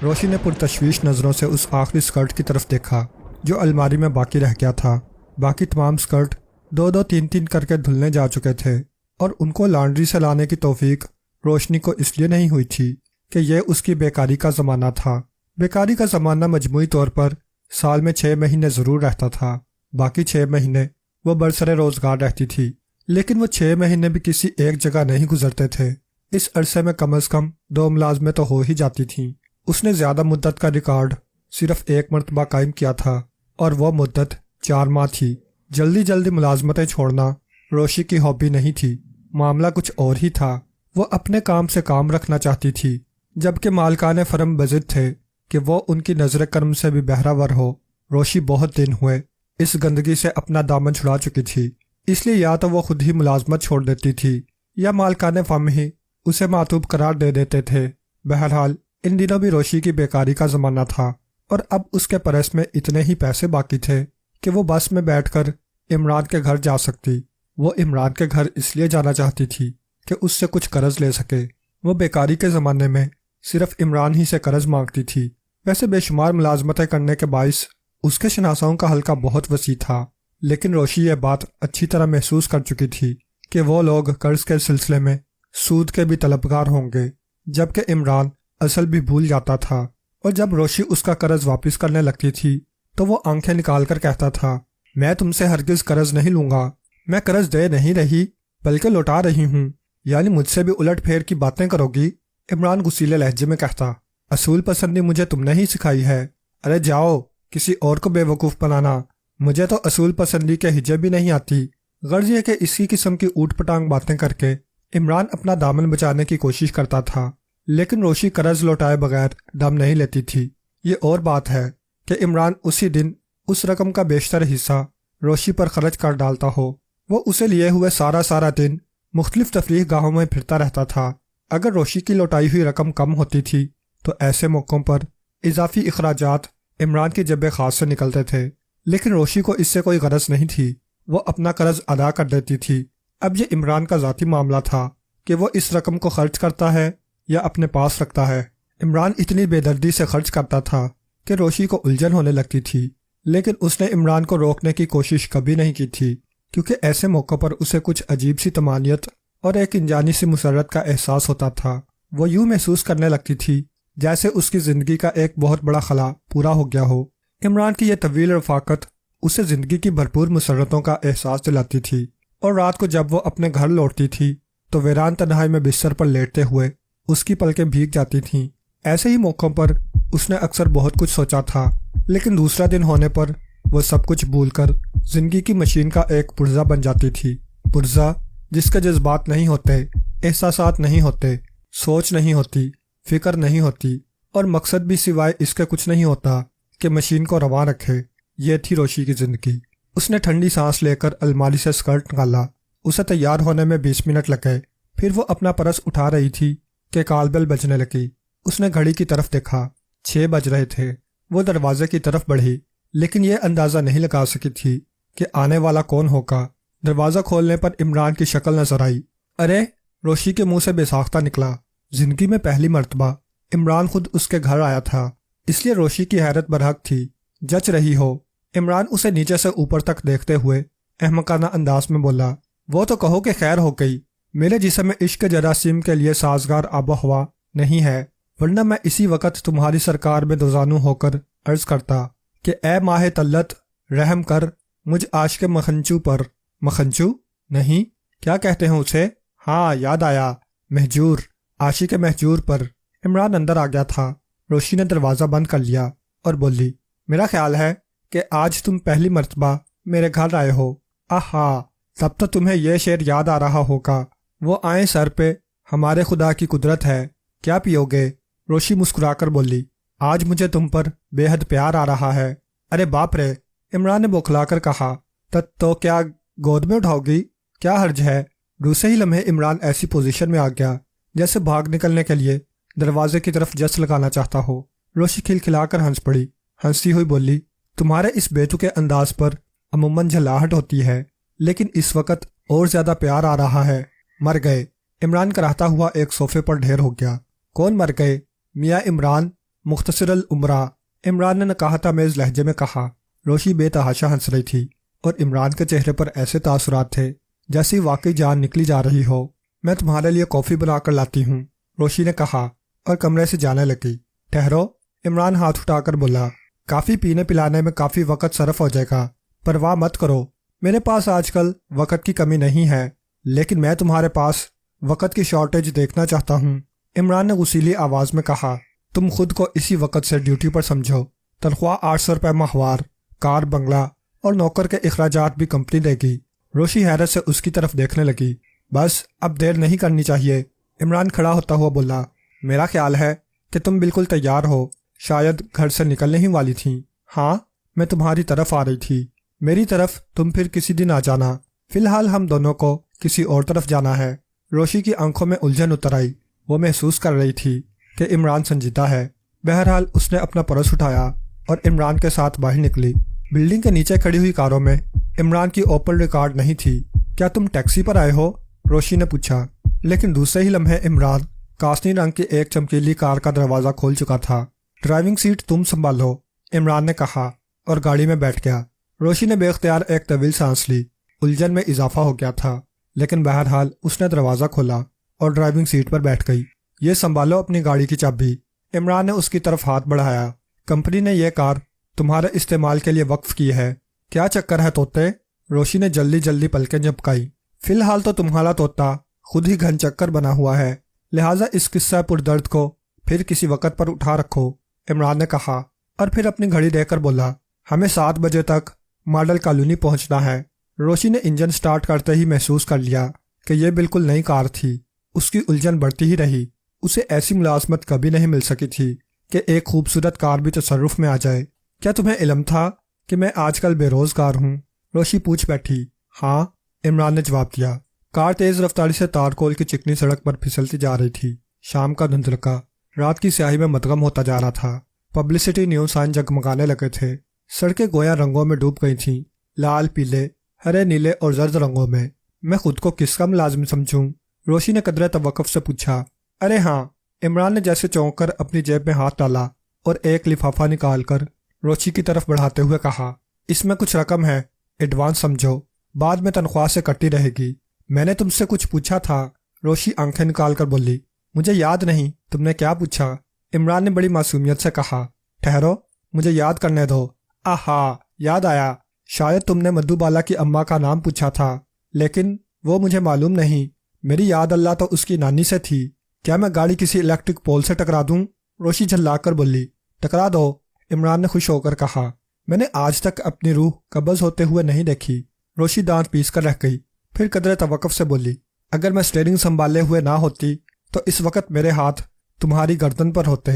روشی نے پرتشویش نظروں سے اس آخری سکرٹ کی طرف دیکھا جو الماری میں باقی رہ گیا تھا۔ باقی تمام سکرٹ 2-2 3-3 کر کے دھلنے جا چکے تھے اور ان کو لانڈری سے لانے کی توفیق روشنی کو اس لیے نہیں ہوئی تھی کہ یہ اس کی بیکاری کا زمانہ تھا۔ بیکاری کا زمانہ مجموعی طور پر سال میں 6 مہینے ضرور رہتا تھا، باقی 6 مہینے وہ برسر روزگار رہتی تھی، لیکن وہ 6 مہینے بھی کسی ایک جگہ نہیں گزرتے تھے۔ اس عرصے میں کم از کم 2 ملازمیں تو ہو ہی جاتی تھیں۔ اس نے زیادہ مدت کا ریکارڈ صرف 1 مرتبہ قائم کیا تھا اور وہ مدت 4 ماہ تھی۔ جلدی جلدی ملازمتیں چھوڑنا روشی کی ہابی نہیں تھی، معاملہ کچھ اور ہی تھا۔ وہ اپنے کام سے کام رکھنا چاہتی تھی، جبکہ مالکان فرم بضد تھے کہ وہ ان کی نظر کرم سے بھی بہرہ ور ہو۔ روشی بہت دن ہوئے اس گندگی سے اپنا دامن چھڑا چکی تھی، اس لیے یا تو وہ خود ہی ملازمت چھوڑ دیتی تھی یا مالکان فرم ہی اسے معطوب قرار دے دیتے تھے۔ بہرحال ان دنوں بھی روشی کی بیکاری کا زمانہ تھا اور اب اس کے پرس میں اتنے ہی پیسے باقی تھے کہ وہ بس میں بیٹھ کر عمران کے گھر جا سکتی۔ وہ عمران کے گھر اس لیے جانا چاہتی تھی کہ اس سے کچھ قرض لے سکے۔ وہ بیکاری کے زمانے میں صرف عمران ہی سے قرض مانگتی تھی۔ ویسے بے شمار ملازمتیں کرنے کے باعث اس کے شناساؤں کا حلقہ بہت وسیع تھا، لیکن روشی یہ بات اچھی طرح محسوس کر چکی تھی کہ وہ لوگ قرض کے سلسلے میں سود کے بھی طلبگار ہوں گے، جبکہ عمران اصل بھی بھول جاتا تھا، اور جب روشی اس کا قرض واپس کرنے لگتی تھی تو وہ آنکھیں نکال کر کہتا تھا، میں تم سے ہرگز قرض نہیں لوں گا، میں قرض دے نہیں رہی بلکہ لوٹا رہی ہوں، یعنی مجھ سے بھی الٹ پھیر کی باتیں کرو گی۔ عمران غصیلے لہجے میں کہتا، اصول پسندی مجھے تم نے ہی سکھائی ہے، ارے جاؤ کسی اور کو بے وقوف بنانا، مجھے تو اصول پسندی کے ہجے بھی نہیں آتی۔ غرض یہ کہ اسی قسم کی اوٹ پٹانگ باتیں کر کے عمران اپنا دامن بچانے کی کوشش کرتا تھا، لیکن روشی قرض لوٹائے بغیر دم نہیں لیتی تھی۔ یہ اور بات ہے کہ عمران اسی دن اس رقم کا بیشتر حصہ روشی پر خرچ کر ڈالتا ہو۔ وہ اسے لیے ہوئے سارا دن مختلف تفریح گاہوں میں پھرتا رہتا تھا۔ اگر روشی کی لوٹائی ہوئی رقم کم ہوتی تھی تو ایسے موقعوں پر اضافی اخراجات عمران کی جیب خاص سے نکلتے تھے، لیکن روشی کو اس سے کوئی غرض نہیں تھی، وہ اپنا قرض ادا کر دیتی تھی۔ اب یہ عمران کا ذاتی معاملہ تھا کہ وہ اس رقم کو خرچ کرتا ہے یا اپنے پاس رکھتا ہے۔ عمران اتنی بے دردی سے خرچ کرتا تھا کہ روشی کو الجھن ہونے لگتی تھی، لیکن اس نے عمران کو روکنے کی کوشش کبھی نہیں کی تھی، کیونکہ ایسے موقع پر اسے کچھ عجیب سی طمانینت اور ایک انجانی سی مسرت کا احساس ہوتا تھا۔ وہ یوں محسوس کرنے لگتی تھی جیسے اس کی زندگی کا ایک بہت بڑا خلا پورا ہو گیا ہو۔ عمران کی یہ طویل رفاقت اسے زندگی کی بھرپور مسرتوں کا احساس دلاتی تھی، اور رات کو جب وہ اپنے گھر لوٹتی تھی تو ویران تنہائی میں بستر پر لیٹتے ہوئے اس کی پلکیں بھیگ جاتی تھیں۔ ایسے ہی موقعوں پر اس نے اکثر بہت کچھ سوچا تھا، لیکن دوسرا دن ہونے پر وہ سب کچھ بھول کر زندگی کی مشین کا ایک پرزہ بن جاتی تھی، پرزہ جس کے جذبات نہیں ہوتے، احساسات نہیں ہوتے، سوچ نہیں ہوتی، فکر نہیں ہوتی، اور مقصد بھی سوائے اس کے کچھ نہیں ہوتا کہ مشین کو رواں رکھے۔ یہ تھی روشی کی زندگی۔ اس نے ٹھنڈی سانس لے کر الماری سے سکرٹ نکالا۔ اسے تیار ہونے میں 20 منٹ لگے۔ پھر وہ اپنا پرس اٹھا رہی تھی کہ کال بیل بجنے لگی۔ اس نے گھڑی کی طرف دیکھا، 6 بج رہے تھے۔ وہ دروازے کی طرف بڑھی، لیکن یہ اندازہ نہیں لگا سکی تھی کہ آنے والا کون ہوگا۔ دروازہ کھولنے پر عمران کی شکل نظر آئی۔ ارے، روشی کے منہ سے بے ساختہ نکلا۔ زندگی میں پہلی مرتبہ عمران خود اس کے گھر آیا تھا، اس لیے روشی کی حیرت برحق تھی۔ جچ رہی ہو؟ عمران اسے نیچے سے اوپر تک دیکھتے ہوئے احمقانہ انداز میں بولا۔ وہ تو کہو کہ خیر ہو گئی، میرے جسم میں عشق جراثیم کے لیے سازگار آب و ہوا نہیں ہے، ورنہ میں اسی وقت تمہاری سرکار میں دوزانو ہو کر عرض کرتا کہ اے ماہ طلت رحم کر مجھ عاشق مکھنچو پر۔ مکھنچو؟ نہیں، کیا کہتے ہیں اسے؟ ہاں یاد آیا، مہجور، عاشق مہجور پر۔ عمران اندر آ گیا تھا۔ روشی نے دروازہ بند کر لیا اور بولی، میرا خیال ہے کہ آج تم پہلی مرتبہ میرے گھر آئے ہو۔ آہا، تب تو تمہیں یہ شعر یاد آ رہا ہوگا، وہ آئیں سر پہ ہمارے خدا کی قدرت ہے، کیا پیو گے؟ روشی مسکرا کر بولی، آج مجھے تم پر بے حد پیار آ رہا ہے۔ ارے باپ رے، عمران نے بوکھلا کر کہا، تو کیا گود میں اٹھاؤ گی؟ کیا حرج ہے؟ دوسرے ہی لمحے عمران ایسی پوزیشن میں آ گیا جیسے بھاگ نکلنے کے لیے دروازے کی طرف جس لگانا چاہتا ہو۔ روشی کھلکھلا کر ہنس پڑی، ہنستی ہوئی بولی، تمہارے اس بیتوکے انداز پر عموماً جھلاہٹ ہوتی ہے، لیکن اس وقت اور زیادہ پیار آ رہا ہے۔ مر گئے؟ عمران کراہتا ہوا ایک صوفے پر ڈھیر ہو گیا۔ کون مر گئے؟ میاں عمران؟ مختصر العمرہ، عمران نے نکاحت آمیز لہجے میں کہا۔ روشی بے تحاشا ہنس رہی تھی اور عمران کے چہرے پر ایسے تاثرات تھے جیسی واقعی جان نکلی جا رہی ہو۔ میں تمہارے لیے کافی بنا کر لاتی ہوں، روشی نے کہا اور کمرے سے جانے لگی۔ ٹھہرو، عمران ہاتھ اٹھا کر بولا، کافی پینے پلانے میں کافی وقت صرف ہو جائے گا، پرواہ مت کرو، میرے پاس آج کل وقت کی کمی نہیں ہے، لیکن میں تمہارے پاس وقت کی شارٹیج دیکھنا چاہتا ہوں۔ عمران نے غصیلی آواز میں کہا، تم خود کو اسی وقت سے ڈیوٹی پر سمجھو، تنخواہ 800 روپے ماہوار، کار بنگلہ اور نوکر کے اخراجات بھی کمپنی دے گی۔ روشی حیرت سے اس کی طرف دیکھنے لگی۔ بس اب دیر نہیں کرنی چاہیے، عمران کھڑا ہوتا ہوا بولا۔ میرا خیال ہے کہ تم بالکل تیار ہو، شاید گھر سے نکلنے ہی والی تھیں۔ ہاں، میں تمہاری طرف آ رہی تھی، میری طرف تم پھر کسی دن آ جانا، فی الحال ہم دونوں کو کسی اور طرف جانا ہے۔ روشی کی آنکھوں میں الجھن اتر آئی، وہ محسوس کر رہی تھی کہ عمران سنجیدہ ہے۔ بہرحال اس نے اپنا پرس اٹھایا اور عمران کے ساتھ باہر نکلی۔ بلڈنگ کے نیچے کھڑی ہوئی کاروں میں عمران کی اوپل ریکارڈ نہیں تھی۔ کیا تم ٹیکسی پر آئے ہو؟ روشی نے پوچھا، لیکن دوسرے ہی لمحے عمران کاسنی رنگ کی ایک چمکیلی کار کا دروازہ کھول چکا تھا۔ ڈرائیونگ سیٹ تم سنبھالو، عمران نے کہا اور گاڑی میں بیٹھ گیا۔ روشی نے بے اختیار ایک طویل سانس لی، الجھن میں اضافہ ہو گیا تھا، لیکن بہرحال اس نے دروازہ کھولا اور ڈرائیونگ سیٹ پر بیٹھ گئی۔ یہ سنبھالو اپنی گاڑی کی چابی، عمران نے اس کی طرف ہاتھ بڑھایا۔ کمپنی نے یہ کار تمہارے استعمال کے لیے وقف کی ہے، کیا چکر ہے طوطے؟ روشی نے جلدی جلدی پلکیں جھپکائی۔ فی الحال تو تمہارا طوطا خود ہی گھن چکر بنا ہوا ہے، لہٰذا اس قصہ پردرد کو پھر کسی وقت پر اٹھا رکھو، عمران نے کہا اور پھر اپنی گھڑی دیکھ کر بولا، ہمیں 7 بجے تک ماڈل کالونی پہنچنا ہے۔ روشی نے انجن سٹارٹ کرتے ہی محسوس کر لیا کہ یہ بالکل نئی کار تھی۔ اس کی الجھن بڑھتی ہی رہی۔ اسے ایسی ملازمت کبھی نہیں مل سکی تھی کہ ایک خوبصورت کار بھی تصرف میں آ جائے۔ کیا تمہیں علم تھا کہ میں آج کل بے روزگار ہوں؟ روشی پوچھ بیٹھی۔ ہاں، عمران نے جواب دیا۔ کار تیز رفتاری سے تارکول کی چکنی سڑک پر پھسلتی جا رہی تھی۔ شام کا دھندلکا رات کی سیاہی میں مدغم ہوتا جا رہا تھا۔ پبلسٹی نیو سائن جگمگانے لگے تھے۔ سڑکیں گویا رنگوں میں ڈوب گئی تھیں، لال، پیلے، ہرے، نیلے اور زرد رنگوں میں۔ میں خود کو کس کا ملازم سمجھوں؟ روشی نے قدرے توقف سے پوچھا۔ ارے ہاں، عمران نے جیسے چونک کر اپنی جیب میں ہاتھ ڈالا اور ایک لفافہ نکال کر روشی کی طرف بڑھاتے ہوئے کہا، اس میں کچھ رقم ہے، ایڈوانس سمجھو، بعد میں تنخواہ سے کٹی رہے گی۔ میں نے تم سے کچھ پوچھا تھا، روشی آنکھیں نکال کر بولی۔ مجھے یاد نہیں تم نے کیا پوچھا، عمران نے بڑی معصومیت سے کہا۔ ٹھہرو، مجھے یاد کرنے دو۔ آہا، یاد آیا، شاید تم نے مدھو بالا کی اماں کا نام پوچھا تھا، لیکن وہ مجھے معلوم نہیں۔ میری یاد اللہ تو اس کی نانی سے تھی۔ کیا میں گاڑی کسی الیکٹرک پول سے ٹکرا دوں؟ روشی جھلا کر بولی۔ ٹکرا دو، عمران نے خوش ہو کر کہا۔ میں نے آج تک اپنی روح قبض ہوتے ہوئے نہیں دیکھی۔ روشی دانت پیس کر رہ گئی، پھر قدرے توقف سے بولی، اگر میں اسٹیئرنگ سنبھالے ہوئے نہ ہوتی تو اس وقت میرے ہاتھ تمہاری گردن پر ہوتے،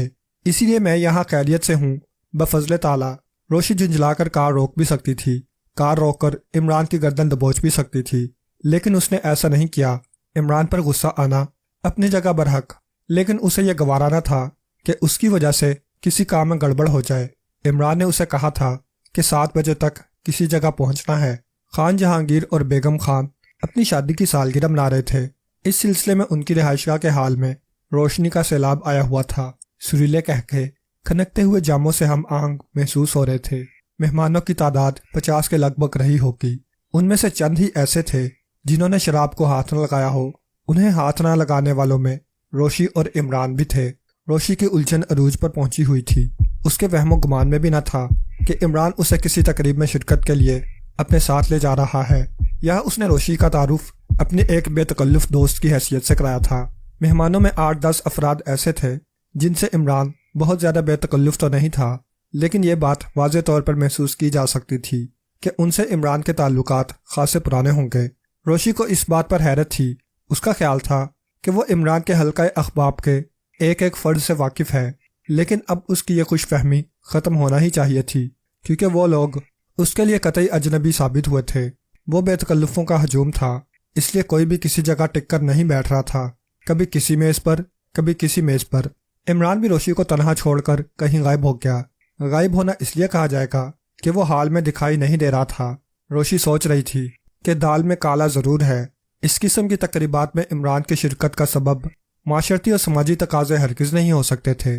اسی لیے میں یہاں خیریت سے ہوں، بفضل تعالیٰ۔ روشی جھنجھلا کر کار روک بھی سکتی تھی، کار روک کر عمران کی گردن دبوچ بھی سکتی تھی، لیکن اس نے ایسا نہیں کیا۔ عمران پر غصہ آنا اپنی جگہ برحق، لیکن اسے یہ گوارا نہ تھا کہ اس کی وجہ سے کسی کام میں گڑبڑ ہو جائے۔ عمران نے اسے کہا تھا کہ 7 بجے تک کسی جگہ پہنچنا ہے۔ خان جہانگیر اور بیگم خان اپنی شادی کی سالگرہ منا رہے تھے۔ اس سلسلے میں ان کی رہائشگاہ کے حال میں روشنی کا سیلاب آیا ہوا تھا۔ سریلے قہقہے، کھنکتے ہوئے جاموں سے ہم آہنگ محسوس ہو رہے تھے۔ مہمانوں کی تعداد 50 کے لگ بھگ رہی ہوگی۔ ان میں سے چند ہی ایسے تھے جنہوں نے شراب کو ہاتھ نہ لگایا ہو۔ انہیں ہاتھ نہ لگانے والوں میں روشی اور عمران بھی تھے۔ روشی کی الجھن عروج پر پہنچی ہوئی تھی۔ اس کے وہم و گمان میں بھی نہ تھا کہ عمران اسے کسی تقریب میں شرکت کے لیے اپنے ساتھ لے جا رہا ہے۔ یہاں اس نے روشی کا تعارف اپنے ایک بے تکلف دوست کی حیثیت سے کرایا تھا۔ مہمانوں میں 8-10 افراد ایسے تھے جن سے عمران بہت زیادہ بے تکلف تو نہیں تھا، لیکن یہ بات واضح طور پر محسوس کی جا سکتی تھی کہ ان سے عمران کے تعلقات خاصے پرانے ہوں گے۔ روشی کو اس بات پر حیرت تھی۔ اس کا خیال تھا کہ وہ عمران کے حلقہ احباب کے ایک ایک فرد سے واقف ہے، لیکن اب اس کی یہ خوش فہمی ختم ہونا ہی چاہیے تھی، کیونکہ وہ لوگ اس کے لیے قطعی اجنبی ثابت ہوئے تھے۔ وہ بے تکلفوں کا ہجوم تھا، اس لیے کوئی بھی کسی جگہ ٹک کر نہیں بیٹھ رہا تھا، کبھی کسی میز پر، کبھی کسی میز پر۔ عمران بھی روشی کو تنہا چھوڑ کر کہیں غائب ہو گیا۔ غائب ہونا اس لیے کہا جائے گا کہ وہ حال میں دکھائی نہیں دے رہا تھا۔ روشی سوچ رہی تھی کہ دال میں کالا ضرور ہے۔ اس قسم کی تقریبات میں عمران کی شرکت کا سبب معاشرتی اور سماجی تقاضے ہرگز نہیں ہو سکتے تھے۔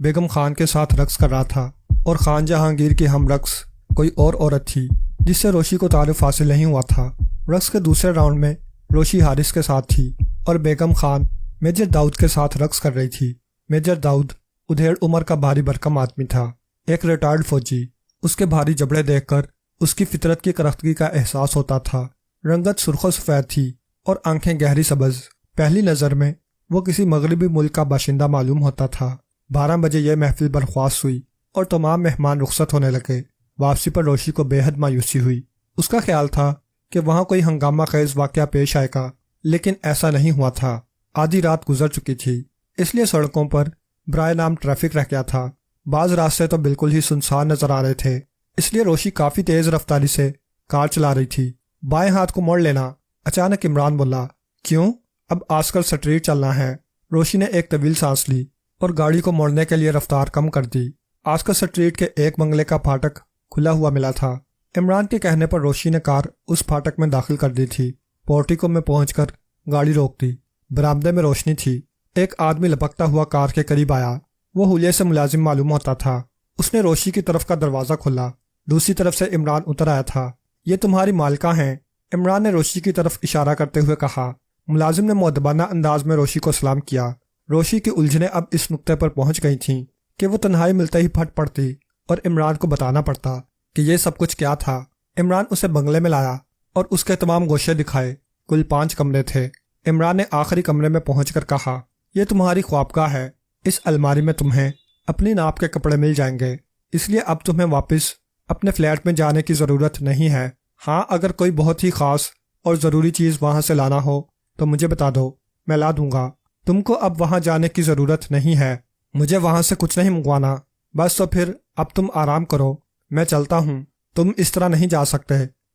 بیگم خان کے ساتھ رقص کر رہا تھا اور خان جہانگیر کی ہم رقص کوئی اور عورت تھی جس سے روشی کو تعارف حاصل نہیں ہوا تھا۔ رقص کے دوسرے راؤنڈ میں روشی حارث کے ساتھ تھی اور بیگم خان میجر داؤد کے ساتھ رقص کر رہی تھی۔ میجر داؤد ادھیڑ عمر کا بھاری بھرکم آدمی تھا، ایک ریٹائرڈ فوجی۔ اس کے بھاری جبڑے دیکھ کر اس کی فطرت کی کرختگی کا احساس ہوتا تھا۔ رنگت سرخ و سفید تھی اور آنکھیں گہری سبز۔ پہلی نظر میں وہ کسی مغربی ملک کا باشندہ معلوم ہوتا تھا۔ 12 بجے یہ محفل برخاست ہوئی اور تمام مہمان رخصت ہونے لگے۔ واپسی پر روشی کو بے حد مایوسی ہوئی۔ اس کا خیال تھا کہ وہاں کوئی ہنگامہ خیز واقعہ پیش آئے گا، لیکن ایسا نہیں ہوا تھا۔ آدھی رات گزر چکی تھی، اس لیے سڑکوں پر برائے نام ٹریفک رہ گیا تھا۔ بعض راستے تو بالکل ہی سنسان نظر آ رہے تھے، اس لیے روشی کافی تیز رفتاری سے کار چلا رہی تھی۔ بائیں ہاتھ کو موڑ لینا، اچانک عمران بولا۔ کیوں؟ اب آسکل سٹریٹ چلنا ہے۔ روشی نے ایک طویل سانس لی اور گاڑی کو موڑنے کے لیے رفتار کم کر دی۔ آسکل سٹریٹ کے ایک بنگلے کا پھاٹک کھلا ہوا ملا تھا۔ عمران کے کہنے پر روشی نے کار اس پھاٹک میں داخل کر دی تھی۔ پورٹیکو میں پہنچ کر گاڑی روک دی۔ برآمدے میں روشنی تھی۔ ایک آدمی لپکتا ہوا کار کے قریب آیا۔ وہ حلیے سے ملازم معلوم ہوتا تھا۔ اس نے روشی کی طرف کا دروازہ کھولا۔ دوسری طرف سے عمران اتر آیا تھا۔ یہ تمہاری مالکہ ہیں؟ عمران نے روشی کی طرف اشارہ کرتے ہوئے کہا۔ ملازم نے مؤدبانہ انداز میں روشی کو سلام کیا۔ روشی کی الجھنیں اب اس نقطے پر پہنچ گئی تھیں کہ وہ تنہائی ملتے ہی پھٹ پڑتی اور عمران کو بتانا پڑتا کہ یہ سب کچھ کیا تھا۔ عمران اسے بنگلے میں لایا اور اس کے تمام گوشے دکھائے۔ کل 5 کمرے تھے۔ عمران نے آخری کمرے میں پہنچ کر کہا، یہ تمہاری خوابگاہ ہے۔ اس الماری میں تمہیں اپنی ناپ کے کپڑے مل جائیں گے، اس لیے اب تمہیں واپس اپنے فلیٹ میں جانے کی ضرورت نہیں ہے۔ ہاں، اگر کوئی بہت ہی خاص اور ضروری چیز وہاں سے لانا ہو تو مجھے بتا دو، میں لا دوں گا۔ تم کو اب وہاں جانے کی ضرورت نہیں ہے۔ مجھے وہاں سے کچھ نہیں منگوانا۔ بس تو پھر اب تم آرام کرو، میں چلتا ہوں۔ تم اس طرح نہیں جا سکتے۔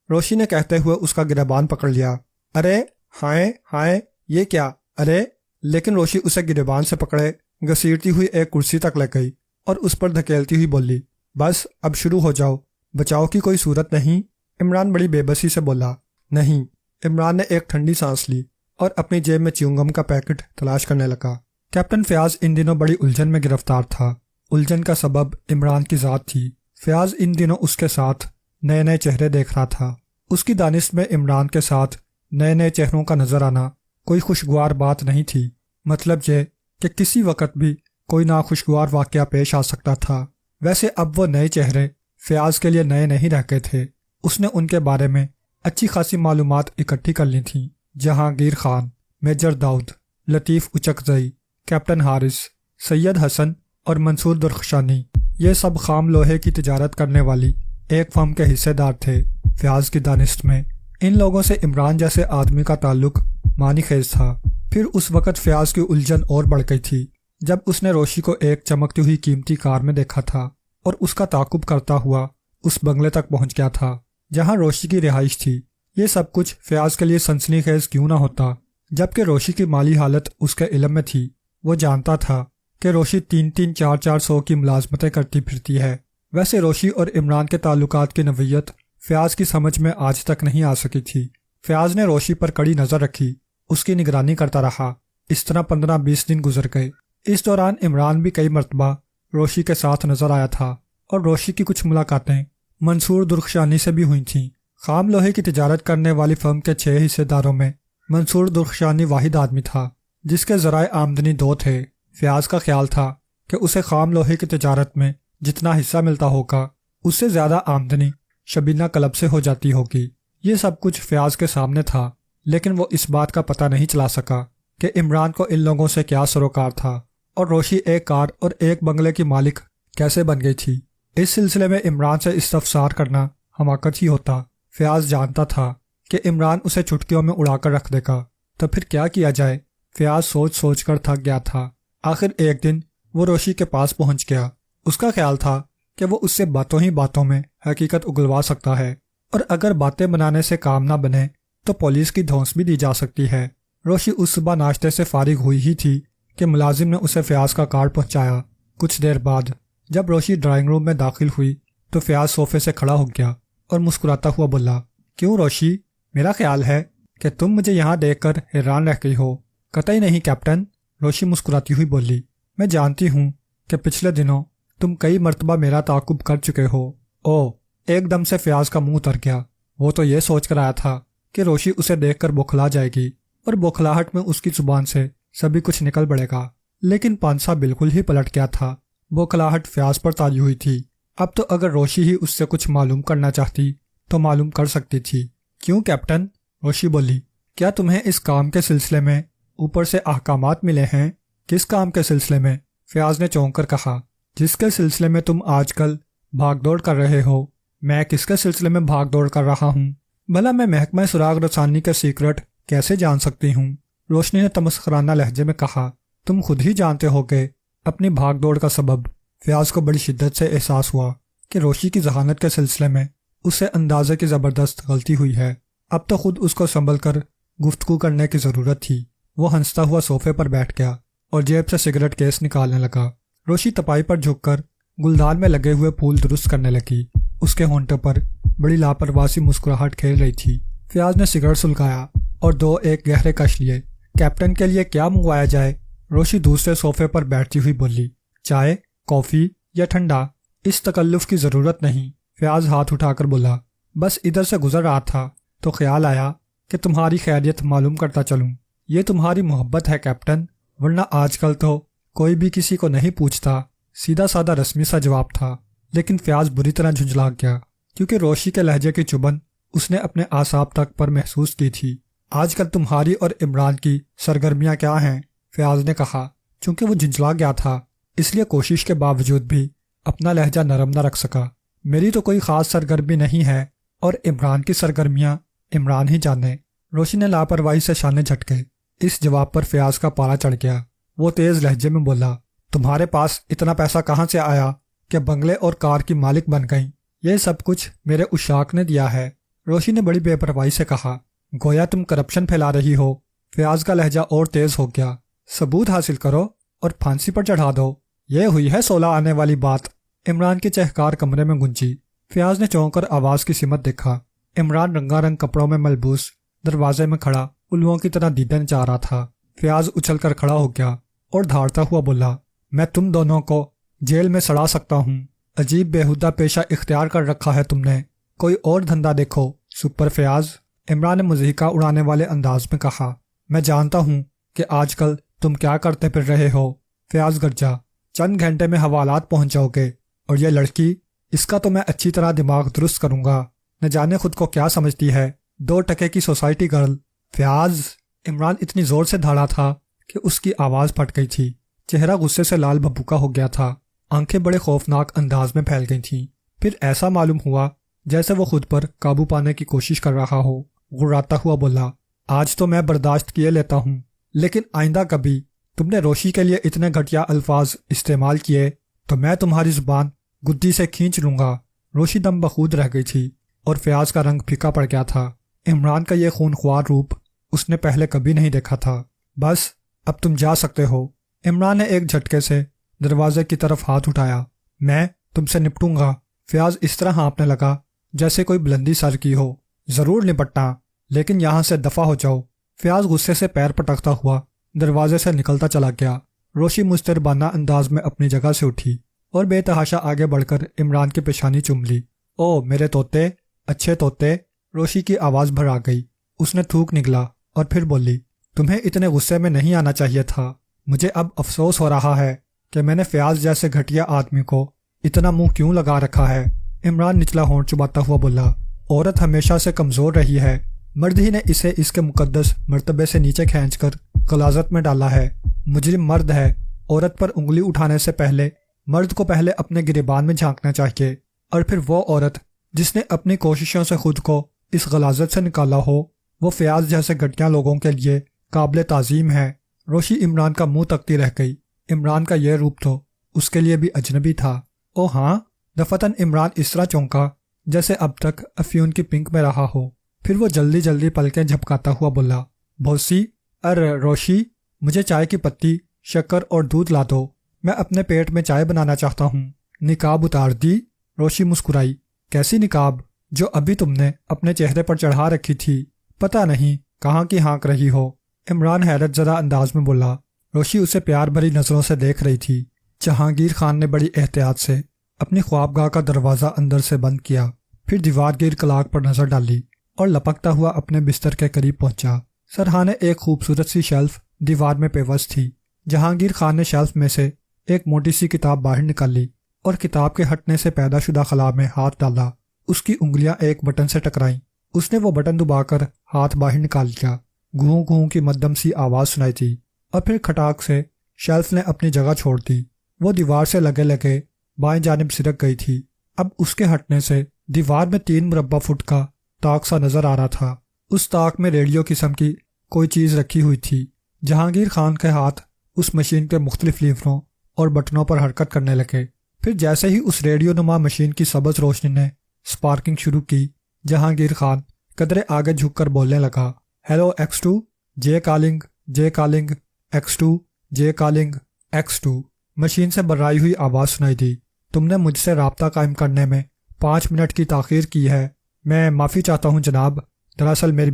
روشی نے کہتے ہوئے اس کا گریبان پکڑ لیا۔ ارے ہائے ہائے، یہ کیا؟ ارے! لیکن روشی اسے گریبان سے پکڑے گھسیٹتی ہوئی ایک کرسی تک لے گئی اور اس پر دھکیلتی ہوئی بولی، بس اب شروع ہو جاؤ، بچاؤ کی کوئی صورت نہیں؟ عمران بڑی بے بسی سے بولا۔ نہیں۔ عمران نے ایک ٹھنڈی سانس لی اور اپنی جیب میں چیونگم کا پیکٹ تلاش کرنے لگا۔ کیپٹن فیاض ان دنوں بڑی الجھن میں گرفتار تھا۔ الجھن کا سبب عمران کی ذات تھی۔ فیاض ان دنوں اس کے ساتھ نئے نئے چہرے دیکھ رہا تھا۔ اس کی دانش میں عمران کے ساتھ نئے نئے چہروں کا نظر آنا کوئی خوشگوار بات نہیں تھی۔ مطلب یہ کہ کسی وقت بھی کوئی ناخوشگوار واقعہ پیش آ سکتا تھا۔ ویسے اب وہ نئے چہرے فیاض کے لیے نئے نہیں رہ گئے تھے۔ اس نے ان کے بارے میں اچھی خاصی معلومات اکٹھی کر لی تھیں۔ جہانگیر خان، میجر داؤد، لطیف اچکزئی، کیپٹن حارث، سید حسن اور منصور درخشانی، یہ سب خام لوہے کی تجارت کرنے والی ایک فرم کے حصے دار تھے۔ فیاض کی دانست میں ان لوگوں سے عمران جیسے آدمی کا تعلق معنی خیز تھا۔ پھر اس وقت فیاض کی الجھن اور بڑھ گئی تھی جب اس نے روشی کو ایک چمکتی ہوئی قیمتی کار میں دیکھا تھا اور اس کا تعاقب کرتا ہوا اس بنگلے تک پہنچ گیا تھا جہاں روشی کی رہائش تھی۔ یہ سب کچھ فیاض کے لیے سنسنی خیز کیوں نہ ہوتا، جبکہ روشی کی مالی حالت اس کے علم میں تھی۔ وہ جانتا تھا کہ روشی 3-3 4-4 سو کی ملازمتیں کرتی پھرتی ہے۔ ویسے روشی اور عمران کے تعلقات کی نوعیت فیاض کی سمجھ میں آج تک نہیں آ سکی تھی۔ فیاض نے روشی پر کڑی نظر رکھی، اس کی نگرانی کرتا رہا۔ اس طرح 15-20 دن گزر گئے۔ اس دوران عمران بھی کئی مرتبہ روشی کے ساتھ نظر آیا تھا اور روشی کی کچھ ملاقاتیں منصور درخشانی سے بھی ہوئی تھیں۔ خام لوہے کی تجارت کرنے والی فرم کے 6 حصے داروں میں منصور درخشانی واحد آدمی تھا جس کے ذرائع آمدنی 2 تھے۔ فیاض کا خیال تھا کہ اسے خام لوہے کی تجارت میں جتنا حصہ ملتا ہوگا اس سے زیادہ آمدنی شبینہ کلب سے ہو جاتی ہوگی۔ یہ سب کچھ فیاض کے سامنے تھا، لیکن وہ اس بات کا پتہ نہیں چلا سکا کہ عمران کو ان لوگوں سے کیا سروکار تھا اور روشی ایک کار اور ایک بنگلے کی مالک کیسے بن گئی تھی۔ اس سلسلے میں عمران سے استفسار کرنا حماقت ہی ہوتا۔ فیاض جانتا تھا کہ عمران اسے چٹکیوں میں اڑا کر رکھ دے گا، تو پھر کیا کیا جائے؟ فیاض سوچ سوچ کر تھک گیا تھا۔ آخر ایک دن وہ روشی کے پاس پہنچ گیا۔ اس کا خیال تھا کہ وہ اس سے باتوں ہی باتوں میں حقیقت اگلوا سکتا ہے، اور اگر باتیں بنانے سے کام نہ بنے تو پولیس کی دھونس بھی دی جا سکتی ہے۔ روشی اس صبح ناشتے سے فارغ ہوئی ہی تھی کہ ملازم نے اسے فیاض کا کارڈ پہنچایا۔ کچھ دیر بعد جب روشی ڈرائنگ روم میں داخل ہوئی تو فیاض صوفے سے کھڑا ہو گیا اور مسکراتا ہوا بولا، کیوں روشی؟ میرا خیال ہے کہ تم مجھے یہاں دیکھ کر حیران رہ گئی ہو۔ قطعی نہیں کیپٹن، روشی مسکراتی ہوئی بولی، میں جانتی ہوں کہ پچھلے دنوں تم کئی مرتبہ میرا تعاقب کر چکے ہو۔ او، ایک دم سے فیاض کا منہ اتر گیا۔ وہ تو یہ سوچ کر آیا تھا کہ روشی اسے دیکھ کر بوکھلا جائے گی اور بوکھلاہٹ میں اس کی زبان سے سبھی کچھ نکل پڑے گا، لیکن پانسا بالکل ہی پلٹ گیا تھا۔ بوکھلاہٹ فیاض پر تاری ہوئی تھی۔ اب تو اگر روشی ہی اس سے کچھ معلوم کرنا چاہتی تو معلوم کر سکتی تھی۔ کیوں کیپٹن؟ روشی بولی۔ کیا تمہیں اس کام کے سلسلے میں اوپر سے احکامات ملے ہیں؟ کس کام کے سلسلے میں؟ فیاض نے چونک کر کہا۔ جس کے سلسلے میں تم آج کل بھاگ دوڑ کر رہے ہو۔ میں کس کے سلسلے میں بھاگ دوڑ کر رہا ہوں؟ بھلا میں محکمہ سراغ رسانی کے سیکرٹ کیسے جان سکتی ہوں؟ روشنی نے تمسخرانہ لہجے میں کہا۔ تم خود ہی جانتے ہو گے اپنی بھاگ دوڑ کا سبب۔ فیاض کو بڑی شدت سے احساس ہوا کہ روشی کی ذہانت کے سلسلے میں اسے اندازے کی زبردست غلطی ہوئی ہے۔ اب تو خود اس کو سنبھل کر گفتگو کرنے کی ضرورت تھی۔ وہ ہنستا ہوا صوفے پر بیٹھ گیا اور جیب سے سگریٹ کیس نکالنے لگا۔ روشی تپائی پر جھک کر گلدان میں لگے ہوئے پھول درست کرنے لگی۔ اس کے ہونٹوں پر بڑی لاپرواہی سی مسکراہٹ کھیل رہی تھی۔ فیاض نے سگریٹ سلگایا اور دو ایک گہرے کش لیے۔ کیپٹن کے لیے کیا منگوایا جائے؟ روشی دوسرے صوفے پر بیٹھتی ہوئی بولی۔ چائے، کافی یا ٹھنڈا؟ اس تکلف کی ضرورت نہیں، فیاض ہاتھ اٹھا کر بولا۔ بس ادھر سے گزر رہا تھا تو خیال آیا کہ تمہاری خیریت معلوم کرتا چلوں۔ یہ تمہاری محبت ہے کیپٹن، ورنہ آج کل تو کوئی بھی کسی کو نہیں پوچھتا۔ سیدھا سادہ رسمی سا جواب تھا، لیکن فیاض بری طرح جھنجھلا گیا کیونکہ روشی کے لہجے کی چبھن اس نے اپنے اعصاب تک پر محسوس کی تھی۔ آج کل تمہاری اور عمران کی سرگرمیاں کیا ہیں؟ فیاض نے کہا۔ چونکہ وہ جھنجھلا گیا تھا اس لیے کوشش کے باوجود بھی اپنا لہجہ نرم نہ رکھ سکا۔ میری تو کوئی خاص سرگرمی نہیں ہے، اور عمران کی سرگرمیاں عمران ہی جانے۔ روشی نے لاپرواہی سے شانے جھٹکے۔ اس جواب پر فیاض کا پارا چڑھ گیا۔ وہ تیز لہجے میں بولا، تمہارے پاس اتنا پیسہ کہاں سے آیا کہ بنگلے اور کار کی مالک بن گئیں؟ یہ سب کچھ میرے اشاق نے دیا ہے، روشی نے بڑی بے پرواہی سے کہا۔ گویا تم کرپشن پھیلا رہی ہو۔ فیاض کا لہجہ اور تیز ہو گیا۔ ثبوت حاصل کرو اور پھانسی پر چڑھا دو۔ یہ ہوئی ہے 16 آنے والی بات۔ عمران کی چہکار کمرے میں گونجی۔ فیاض نے چونک کر آواز کی سمت دیکھا۔ عمران رنگا رنگ کپڑوں میں ملبوس دروازے میں کھڑا الوؤں کی طرح دیدن چاہ رہا تھا۔ فیاض اچھل کر کھڑا ہو گیا اور دھاڑتا ہوا بولا، میں تم دونوں کو جیل میں سڑا سکتا ہوں۔ عجیب بےہودہ پیشہ اختیار کر رکھا ہے تم نے، کوئی اور دھندا دیکھو سپر فیاض۔ عمران نے مضحکہ اڑانے والے انداز میں کہا، میں جانتا ہوں کہ آج کل تم کیا کرتے پھر رہے ہو۔ فیاض گرجا، چند گھنٹے میں حوالات پہنچ جاؤ گے، اور یہ لڑکی، اس کا تو میں اچھی طرح دماغ درست کروں گا۔ نہ جانے خود کو کیا سمجھتی ہے، 2 ٹکے کی سوسائٹی گرل۔ فیاض! عمران اتنی زور سے دھاڑا تھا کہ اس کی آواز پھٹ گئی تھی۔ چہرہ غصے سے لال بھبوکا ہو گیا تھا، آنکھیں بڑے خوفناک انداز میں پھیل گئی تھیں۔ پھر ایسا معلوم ہوا جیسے وہ خود پر قابو پانے کی کوشش کر رہا ہو۔ غراتا ہوا بولا، آج تو میں برداشت کیے لیتا ہوں، لیکن آئندہ کبھی تم نے روشی کے لیے اتنے گھٹیا الفاظ استعمال کیے تو میں تمہاری زبان گدی سے کھینچ لوں گا۔ روشی دم بخود رہ گئی تھی اور فیاض کا رنگ پھیکا پڑ گیا تھا۔ عمران کا یہ خونخوار روپ اس نے پہلے کبھی نہیں دیکھا تھا۔ بس اب تم جا سکتے ہو۔ عمران نے ایک جھٹکے سے دروازے کی طرف ہاتھ اٹھایا۔ میں تم سے نپٹوں گا۔ فیاض اس طرح ہانپنے لگا جیسے کوئی بلندی سر کی ہو۔ ضرور نپٹنا، لیکن یہاں سے دفع ہو جاؤ۔ فیاض غصے سے پیر پٹکتا ہوا دروازے سے نکلتا چلا گیا۔ روشی مستربانہ انداز میں اپنی جگہ سے اٹھی اور بے تحاشا آگے بڑھ کر عمران کی پیشانی چوم لی۔ او میرے طوطے، اچھے طوطے، روشی کی آواز بھر آ گئی۔ اس نے تھوک نگلا اور پھر بولی، تمہیں اتنے غصے میں نہیں آنا چاہیے تھا۔ مجھے اب افسوس ہو رہا ہے کہ میں نے فیاض جیسے گھٹیا آدمی کو اتنا منہ کیوں لگا رکھا ہے۔ عمران نچلا ہونٹ چباتا ہوا بولا، عورت ہمیشہ سے کمزور رہی ہے، مرد ہی نے اسے اس کے مقدس مرتبے سے نیچے کھینچ کر غلاظت میں ڈالا ہے۔ مجرم مرد ہے۔ عورت پر انگلی اٹھانے سے پہلے مرد کو پہلے اپنے گریبان میں جھانکنا چاہیے، اور پھر وہ عورت جس نے اپنی کوششوں سے خود کو اس غلاظت سے نکالا ہو، وہ فیاض جیسے گھٹیا لوگوں کے لیے قابل تعظیم ہے۔ روشی عمران کا منہ تکتی رہ گئی۔ عمران کا یہ روپ تو اس کے لیے بھی اجنبی تھا۔ او ہاں؟ دفتن عمران اس طرح چونکا جیسے اب تک افیون کی پنک میں رہا ہو۔ پھر وہ جلدی جلدی پلکیں جھپکاتا ہوا بولا، بھوسی، روشی، مجھے چائے کی پتی، شکر اور دودھ لا دو، میں اپنے پیٹ میں چائے بنانا چاہتا ہوں۔ نقاب اتار دی؟ روشی مسکرائی۔ کیسی نقاب؟ جو ابھی تم نے اپنے چہرے پر چڑھا رکھی تھی، پتہ نہیں کہاں کی ہانک رہی ہو۔ عمران حیرت زدہ انداز میں بولا۔ روشی اسے پیار بھری نظروں سے دیکھ رہی تھی۔ جہانگیر خان نے بڑی احتیاط سے اپنی خوابگاہ کا دروازہ اندر سے بند کیا، پھر دیوار گیر کلاک پر نظر ڈالی اور لپکتا ہوا اپنے بستر کے قریب پہنچا۔ سرحانے ایک خوبصورت سی شیلف دیوار میں پیوست تھی۔ جہانگیر خان نے شیلف میں سے ایک موٹی سی کتاب باہر نکالی اور کتاب کے ہٹنے سے پیدا شدہ خلا میں ہاتھ ڈالا۔ اس کی انگلیاں ایک بٹن سے ٹکرائیں۔ اس نے وہ بٹن دبا کر ہاتھ باہر نکال لیا۔ گھوں گھوں کی مدھم سی آواز سنائی تھی اور پھر کھٹاک سے شیلف نے اپنی جگہ چھوڑ دی۔ وہ دیوار سے لگے لگے بائیں جانب سرک گئی تھی۔ اب اس کے ہٹنے سے دیوار میں 3 مربع فٹ کا طاق سا نظر آ رہا تھا۔ اس طاق میں ریڈیو قسم کی کوئی چیز رکھی ہوئی تھی۔ جہانگیر خان کے ہاتھ اس مشین کے مختلف لیوروں اور بٹنوں پر حرکت کرنے لگے۔ پھر جیسے ہی اس ریڈیو نما مشین کی سبز روشنی نے سپارکنگ شروع کی، جہانگیر خان قدرے آگے جھک کر بولنے لگا، ہیلو X2، جے کالنگ X2، جے کالنگ X2۔ مشین سے برائے ہوئی آواز سنائی دی، تم نے مجھ سے رابطہ قائم کرنے میں 5 منٹ کی تاخیر کی ہے، میں معافی چاہتا ہوں جناب، دراصل میری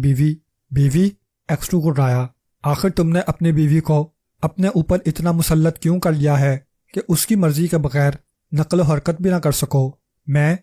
بیوی X2 گڑایا، آخر تم نے اپنی بیوی کو اپنے اوپر اتنا مسلط کیوں کر لیا ہے کہ اس کی مرضی کے بغیر نقل و حرکت بھی نہ کر سکو؟ میں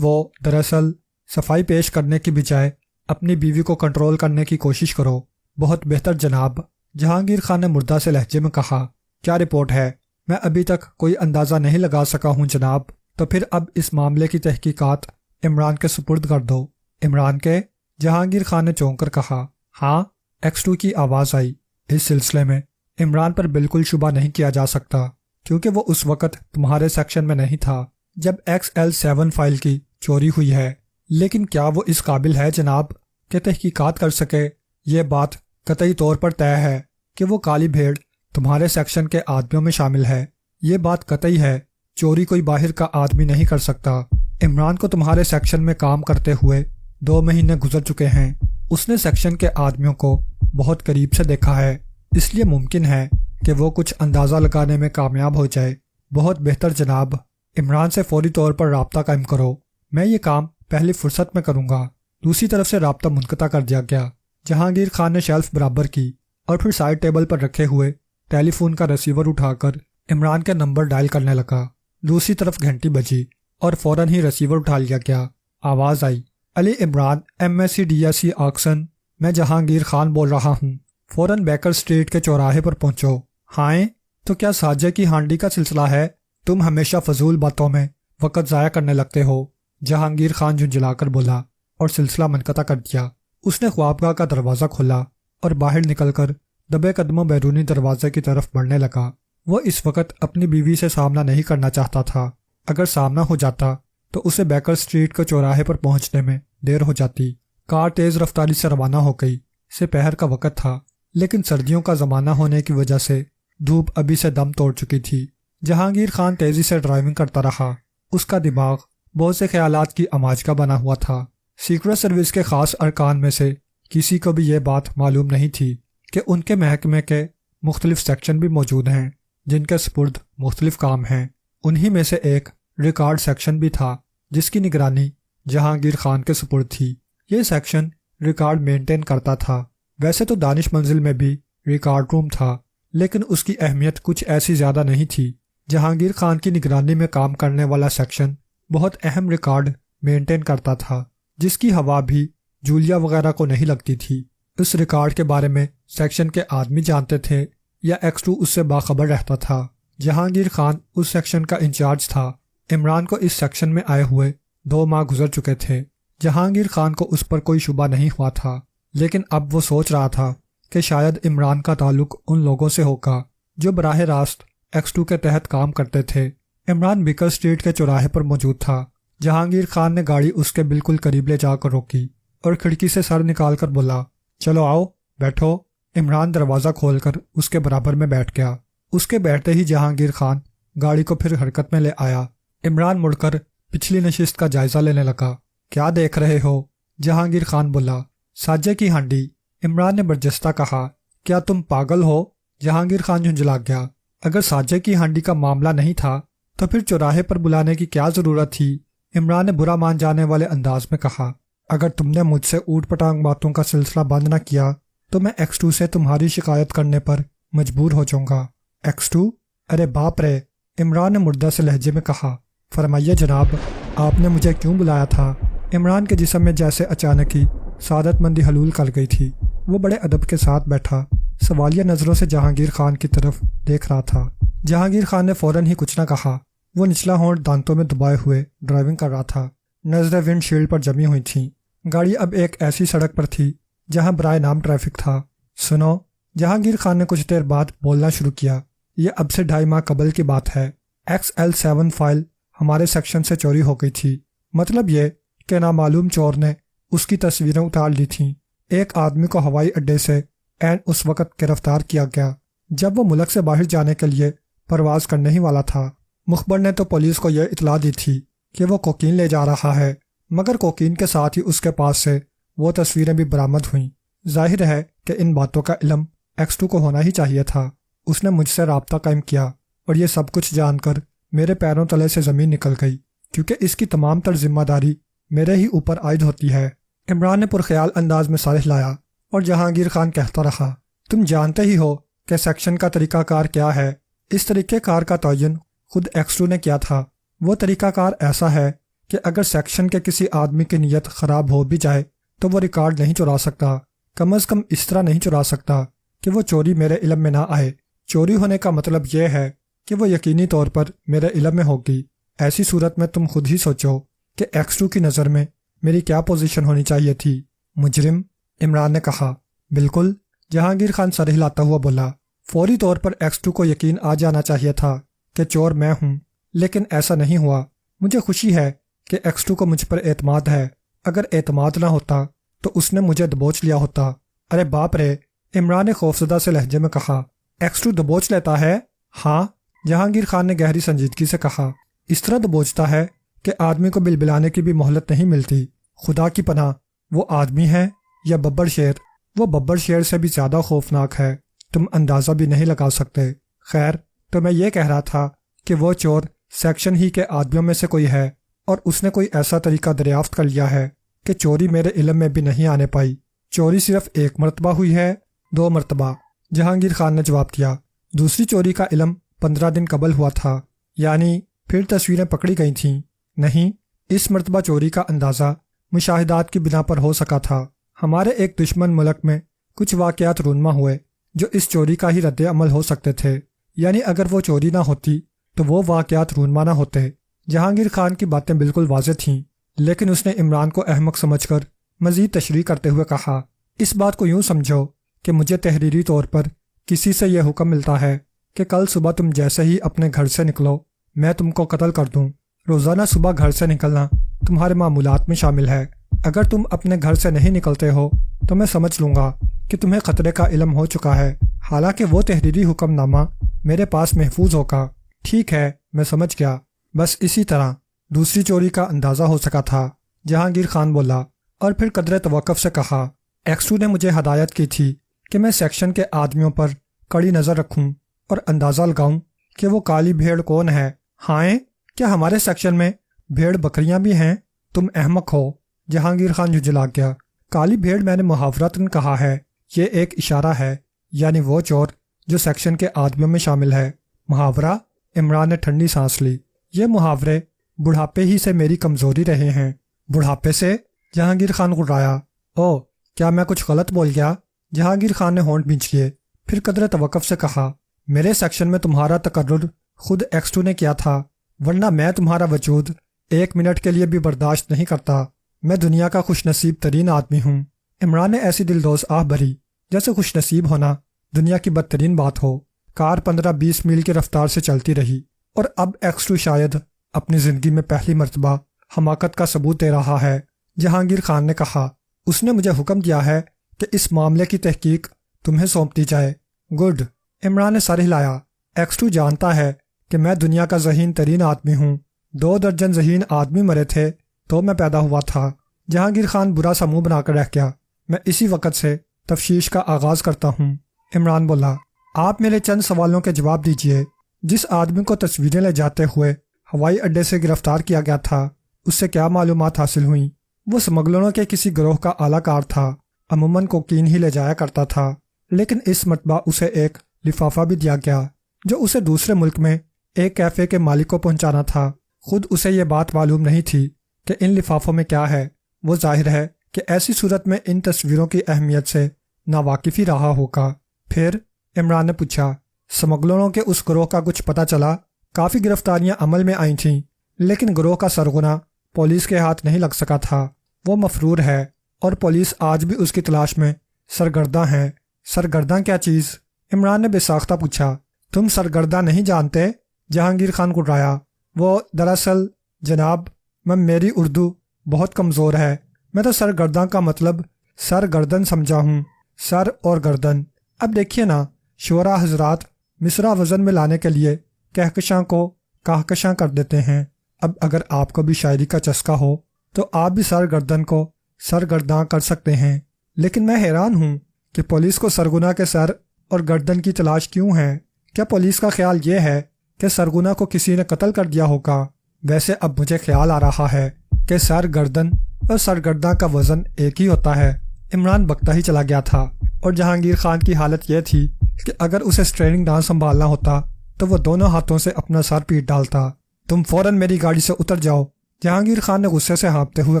وہ دراصل صفائی پیش کرنے کی بجائے اپنی بیوی کو کنٹرول کرنے کی کوشش کرو۔ بہت بہتر جناب، جہانگیر خان نے مردہ سے لہجے میں کہا، کیا رپورٹ ہے؟ میں ابھی تک کوئی اندازہ نہیں لگا سکا ہوں جناب۔ تو پھر اب اس معاملے کی تحقیقات عمران کے سپرد کر دو۔ عمران کے؟ جہانگیر خان نے چونک کر کہا۔ ہاں، X2 کی آواز آئی۔ اس سلسلے میں عمران پر بالکل شبہ نہیں کیا جا سکتا کیونکہ وہ اس وقت تمہارے سیکشن میں نہیں تھا جب XL7 فائل کی چوری ہوئی ہے، لیکن کیا وہ اس قابل ہے جناب کہ تحقیقات کر سکے؟ یہ بات قطعی طور پر طے ہے کہ وہ کالی بھیڑ تمہارے سیکشن کے آدمیوں میں شامل ہے۔ یہ بات قطعی ہے، چوری کوئی باہر کا آدمی نہیں کر سکتا۔ عمران کو تمہارے سیکشن میں کام کرتے ہوئے 2 مہینے گزر چکے ہیں۔ اس نے سیکشن کے آدمیوں کو بہت قریب سے دیکھا ہے، اس لیے ممکن ہے کہ وہ کچھ اندازہ لگانے میں کامیاب ہو جائے۔ بہت بہتر جناب، عمران سے فوری طور پر رابطہ قائم کرو، میں یہ کام پہلی فرصت میں کروں گا۔ دوسری طرف سے رابطہ منقطع کر دیا گیا۔ جہانگیر خان نے شیلف برابر کی اور پھر سائڈ ٹیبل پر رکھے ہوئے ٹیلی فون کا ریسیور اٹھا کر عمران کے نمبر ڈائل کرنے لگا۔ دوسری طرف گھنٹی بجی اور فوراً ہی ریسیور اٹھا لیا گیا۔ آواز آئی، علی عمران MSc DSc آکسن، میں جہانگیر خان بول رہا ہوں، فوراً بیکر اسٹریٹ کے چوراہے پر پہنچو۔ ہائیں، تو کیا ساجے کی ہانڈی کا سلسلہ ہے؟ تم ہمیشہ فضول باتوں میں وقت ضائع کرنے لگتے ہو، جہانگیر خان جھنجھلا کر بولا اور سلسلہ منقطع کر دیا۔ اس نے خوابگاہ کا دروازہ کھولا اور باہر نکل کر دبے قدموں بیرونی دروازے کی طرف بڑھنے لگا۔ وہ اس وقت اپنی بیوی سے سامنا نہیں کرنا چاہتا تھا۔ اگر سامنا ہو جاتا تو اسے بیکر اسٹریٹ کے چوراہے پر پہنچنے میں دیر ہو جاتی۔ کار تیز رفتاری سے روانہ ہو گئی۔ سپہر کا وقت تھا، لیکن سردیوں کا زمانہ ہونے کی وجہ سے دھوپ ابھی سے دم توڑ چکی تھی۔ جہانگیر خان تیزی سے ڈرائیونگ کرتا رہا۔ اس کا دماغ بہت سے خیالات کی اماج کا بنا ہوا تھا۔ سیکرٹ سروس کے خاص ارکان میں سے کسی کو بھی یہ بات معلوم نہیں تھی کہ ان کے محکمے کے مختلف سیکشن بھی موجود ہیں جن کے سپرد مختلف کام ہیں۔ انہی میں سے ایک ریکارڈ سیکشن بھی تھا جس کی نگرانی جہانگیر خان کے سپرد تھی۔ یہ سیکشن ریکارڈ مینٹین کرتا تھا۔ ویسے تو دانش منزل میں بھی ریکارڈ روم تھا، لیکن اس کی اہمیت کچھ ایسی زیادہ نہیں تھی۔ جہانگیر خان کی نگرانی میں کام کرنے والا سیکشن بہت اہم ریکارڈ مینٹین کرتا تھا جس کی ہوا بھی جولیا وغیرہ کو نہیں لگتی تھی۔ اس ریکارڈ کے بارے میں سیکشن کے آدمی جانتے تھے یا X2 اس سے باخبر رہتا تھا۔ جہانگیر خان اس سیکشن کا انچارج تھا۔ عمران کو اس سیکشن میں آئے ہوئے 2 ماہ گزر چکے تھے۔ جہانگیر خان کو اس پر کوئی شبہ نہیں ہوا تھا، لیکن اب وہ سوچ رہا تھا کہ شاید عمران کا تعلق ان لوگوں سے ہوگا جو براہ راست X2 کے تحت کام کرتے تھے۔ عمران بیکر اسٹریٹ کے چوراہے پر موجود تھا۔ جہانگیر خان نے گاڑی اس کے بالکل قریب لے جا کر روکی اور کھڑکی سے سر نکال کر بولا، چلو آؤ بیٹھو۔ عمران دروازہ کھول کر اس کے برابر میں بیٹھ گیا۔ اس کے بیٹھتے ہی جہانگیر خان گاڑی کو پھر حرکت میں لے آیا۔ عمران مڑ کر پچھلی نشست کا جائزہ لینے لگا۔ کیا دیکھ رہے ہو؟ جہانگیر خان بولا۔ ساجے کی ہانڈی، عمران نے برجستہ کہا۔ کیا تم پاگل ہو؟ جہانگیر خان جھنجھلا گیا۔ اگر ساجے کی ہانڈی کا معاملہ نہیں تھا تو پھر چوراہے پر بلانے کی کیا ضرورت تھی؟ عمران نے برا مان جانے والے انداز میں کہا۔ اگر تم نے مجھ سے اوٹ پٹانگ باتوں کا سلسلہ بند نہ کیا تو میں X2 سے تمہاری شکایت کرنے پر مجبور ہو جاؤں گا۔ X2؟ ارے باپ رے! عمران نے مردہ سے لہجے میں کہا۔ فرمائیے جناب، آپ نے مجھے کیوں بلایا تھا؟ عمران کے جسم میں جیسے اچانک ہی سعادت مندی حلول کر گئی تھی۔ وہ بڑے ادب کے ساتھ بیٹھا سوالیہ نظروں سے جہانگیر خان کی طرف دیکھ رہا تھا۔ جہانگیر خان نے فوراً ہی کچھ نہ کہا۔ وہ نچلا ہونٹ دانتوں میں دبائے ہوئے ڈرائیونگ کر رہا تھا۔ نظریں ونڈ شیلڈ پر جمی ہوئی تھیں۔ گاڑی اب ایک ایسی سڑک پر تھی جہاں برائے نام ٹریفک تھا۔ سنو، جہانگیر خان نے کچھ دیر بعد بولنا شروع کیا، یہ اب سے 2.5 ماہ قبل کی بات ہے۔ XL7 فائل ہمارے سیکشن سے چوری ہو گئی تھی۔ مطلب یہ کہ نامعلوم چور نے اس کی تصویریں اتار لی تھیں۔ ایک آدمی کو ہوائی اڈے سے عین اس وقت گرفتار کیا گیا جب وہ ملک سے باہر جانے کے لیے پرواز کرنے ہی والا تھا۔ مخبر نے تو پولیس کو یہ اطلاع دی تھی کہ وہ کوکین لے جا رہا ہے، مگر کوکین کے ساتھ ہی اس کے پاس سے وہ تصویریں بھی برآمد ہوئیں۔ ظاہر ہے کہ ان باتوں کا علم X2 کو ہونا ہی چاہیے تھا۔ اس نے مجھ سے رابطہ قائم کیا اور یہ سب کچھ جان کر میرے پیروں تلے سے زمین نکل گئی، کیونکہ اس کی تمام تر ذمہ داری میرے ہی اوپر عائد ہوتی ہے۔ عمران نے پرخیال انداز میں سر ہلایا اور جہانگیر خان کہتا رہا، تم جانتے ہی ہو کہ سیکشن کا طریقہ کار کیا ہے۔ اس طریقہ کار کا تعین خود X2 نے کیا تھا۔ وہ طریقہ کار ایسا ہے کہ اگر سیکشن کے کسی آدمی کی نیت خراب ہو بھی جائے تو وہ ریکارڈ نہیں چرا سکتا، کم از کم اس طرح نہیں چرا سکتا کہ وہ چوری میرے علم میں نہ آئے۔ چوری ہونے کا مطلب یہ ہے کہ وہ یقینی طور پر میرے علم میں ہوگی۔ ایسی صورت میں تم خود ہی سوچو کہ X2 کی نظر میں میری کیا پوزیشن ہونی چاہیے تھی۔ مجرم، عمران نے کہا۔ بالکل، جہانگیر خان سر ہلاتا ہوا بولا۔ فوری طور پر X2 کو یقین آ جانا چاہیے تھا کہ چور میں ہوں، لیکن ایسا نہیں ہوا۔ مجھے خوشی ہے کہ X2 کو مجھ پر اعتماد ہے۔ اگر اعتماد نہ ہوتا تو اس نے مجھے دبوچ لیا ہوتا۔ ارے باپ رے، عمران نے خوفزدہ سے لہجے میں کہا۔ X2 دبوچ لیتا ہے؟ ہاں، جہانگیر خان نے گہری سنجیدگی سے کہا۔ اس طرح دبوچتا ہے کہ آدمی کو بلبلانے کی بھی مہلت نہیں ملتی۔ خدا کی پناہ، وہ آدمی ہے یا ببر شیر؟ وہ ببر شیر سے بھی زیادہ خوفناک ہے، تم اندازہ بھی نہیں لگا سکتے۔ خیر، تو میں یہ کہہ رہا تھا کہ وہ چور سیکشن ہی کے آدمیوں میں سے کوئی ہے، اور اس نے کوئی ایسا طریقہ دریافت کر لیا ہے کہ چوری میرے علم میں بھی نہیں آنے پائی۔ چوری صرف 1 مرتبہ ہوئی ہے، 2 مرتبہ، جہانگیر خان نے جواب دیا۔ دوسری چوری کا علم 15 دن قبل ہوا تھا، یعنی پھر تصویریں پکڑی گئی تھیں۔ نہیں، اس مرتبہ چوری کا اندازہ مشاہدات کی بنا پر ہو سکا تھا۔ ہمارے ایک دشمن ملک میں کچھ واقعات رونما ہوئے جو اس چوری کا ہی رد عمل ہو سکتے تھے، یعنی اگر وہ چوری نہ ہوتی تو وہ واقعات رونما نہ ہوتے۔ جہانگیر خان کی باتیں بالکل واضح تھیں، لیکن اس نے عمران کو احمق سمجھ کر مزید تشریح کرتے ہوئے کہا، اس بات کو یوں سمجھو کہ مجھے تحریری طور پر کسی سے یہ حکم ملتا ہے کہ کل صبح تم جیسے ہی اپنے گھر سے نکلو میں تم کو قتل کر دوں۔ روزانہ صبح گھر سے نکلنا تمہارے معمولات میں شامل ہے۔ اگر تم اپنے گھر سے نہیں نکلتے ہو تو میں سمجھ لوں گا کہ تمہیں خطرے کا علم ہو چکا ہے، حالانکہ وہ تحریری حکم نامہ میرے پاس محفوظ ہوگا۔ ٹھیک ہے، میں سمجھ گیا۔ بس اسی طرح دوسری چوری کا اندازہ ہو سکا تھا، جہانگیر خان بولا، اور پھر قدرے توقف سے کہا، X2 نے مجھے ہدایت کی تھی کہ میں سیکشن کے آدمیوں پر کڑی نظر رکھوں اور اندازہ لگاؤں کہ وہ کالی بھیڑ کون ہے۔ ہائیں، کیا ہمارے سیکشن میں بھیڑ بکریاں بھی ہیں؟ تم احمق ہو۔ جہانگیر خان جھجلا گیا۔ کالی بھیڑ میں نے محاورتاً کہا ہے، یہ ایک اشارہ ہے، یعنی وہ چور جو سیکشن کے آدمیوں میں شامل ہے۔ محاورہ؟ عمران نے ٹھنڈی سانس لی۔ یہ محاورے بڑھاپے ہی سے میری کمزوری رہے ہیں۔ بڑھاپے سے؟ جہانگیر خان غرایا۔ او، کیا میں کچھ غلط بول گیا؟ جہانگیر خان نے ہونٹ بھینچ لیے، پھر قدرے توقف سے کہا، میرے سیکشن میں تمہارا تقرر خود X2 نے کیا تھا، ورنہ میں تمہارا وجود 1 منٹ کے لیے بھی برداشت نہیں کرتا۔ میں دنیا کا خوش نصیب ترین آدمی ہوں۔ عمران نے ایسی دلدوز آہ بھری جیسے خوش نصیب ہونا دنیا کی بدترین بات ہو۔ کار 15-20 میل کی رفتار سے چلتی رہی، اور اب X2 شاید اپنی زندگی میں پہلی مرتبہ حماقت کا ثبوت دے رہا ہے۔ جہانگیر خان نے کہا، اس نے مجھے حکم دیا ہے کہ اس معاملے کی تحقیق تمہیں سونپ دی جائے۔ گڈ، عمران نے سر ہلایا۔ X2 جانتا ہے کہ میں دنیا کا ذہین ترین آدمی ہوں۔ 2 درجن ذہین آدمی مرے تھے تو میں پیدا ہوا تھا۔ جہانگیر خان برا سا منہ بنا کر رہ گیا۔ میں اسی وقت سے تفتیش کا آغاز کرتا ہوں۔ عمران بولا، آپ میرے چند سوالوں کے جواب دیجئے۔ جس آدمی کو تصویریں لے جاتے ہوئے ہوائی اڈے سے گرفتار کیا گیا تھا، اس سے کیا معلومات حاصل ہوئیں؟ وہ سمگلروں کے کسی گروہ کا اعلیٰ کار تھا، عموماً کوکین ہی لے جایا کرتا تھا، لیکن اس مرتبہ اسے ایک لفافہ بھی دیا گیا جو اسے دوسرے ملک میں ایک کیفے کے مالک کو پہنچانا تھا۔ خود اسے یہ بات معلوم نہیں تھی کہ ان لفافوں میں کیا ہے۔ وہ ظاہر ہے کہ ایسی صورت میں ان تصویروں کی اہمیت سے ناواقف ہی رہا ہوگا۔ پھر عمران نے پوچھا، سمگلروں کے اس گروہ کا کچھ پتہ چلا؟ کافی گرفتاریاں عمل میں آئی تھیں، لیکن گروہ کا سرغنہ پولیس کے ہاتھ نہیں لگ سکا تھا۔ وہ مفرور ہے اور پولیس آج بھی اس کی تلاش میں سرگرداں ہے۔ سرگرداں کیا چیز؟ عمران نے بے ساختہ پوچھا۔ تم سرگرداں نہیں جانتے؟ جہانگیر خان گڑایا۔ وہ دراصل جناب، میری اردو بہت کمزور ہے۔ میں تو سرگرداں کا مطلب سر گردن سمجھا ہوں، سر اور گردن۔ اب دیکھیے نا، شعراء حضرات مصرع وزن میں لانے کے لیے کہکشاں کو کہکشاں کر دیتے ہیں۔ اب اگر آپ کو بھی شاعری کا چسکا ہو تو آپ بھی سر گردن کو سرگرداں کر سکتے ہیں۔ لیکن میں حیران ہوں کہ پولیس کو سرغنہ کے سر اور گردن کی تلاش کیوں ہے؟ کیا پولیس کا خیال یہ ہے کہ سرغنہ کو کسی نے قتل کر دیا ہوگا؟ ویسے اب مجھے خیال آ رہا ہے کہ سر گردن اور سرگرداں کا وزن ایک ہی ہوتا ہے۔ عمران بکتا ہی چلا گیا تھا، اور جہانگیر خان کی حالت یہ تھی کہ اگر اسے اسٹیئرنگ نہ سنبھالنا ہوتا تو وہ دونوں ہاتھوں سے اپنا سر پیٹ ڈالتا۔ تم فوراً میری گاڑی سے اتر جاؤ، جہانگیر خان نے غصے سے ہانپتے ہوئے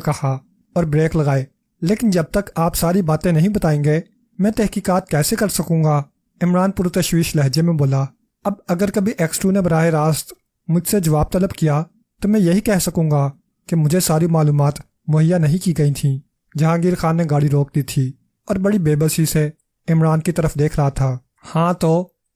کہا، اور بریک لگائے۔ لیکن جب تک آپ ساری باتیں نہیں بتائیں گے میں تحقیقات کیسے کر سکوں گا؟ عمران پرتشویش لہجے میں بولا۔ اب اگر کبھی ایکس2 نے براہ راست مجھ سے جواب طلب کیا تو میں یہی کہہ سکوں گا کہ مجھے ساری معلومات مہیا نہیں کی گئی تھیں۔ جہانگیر خان نے گاڑی روک دی تھی اور بڑی بے بسی سے عمران کی طرف دیکھ رہا تھا۔ ہاں تو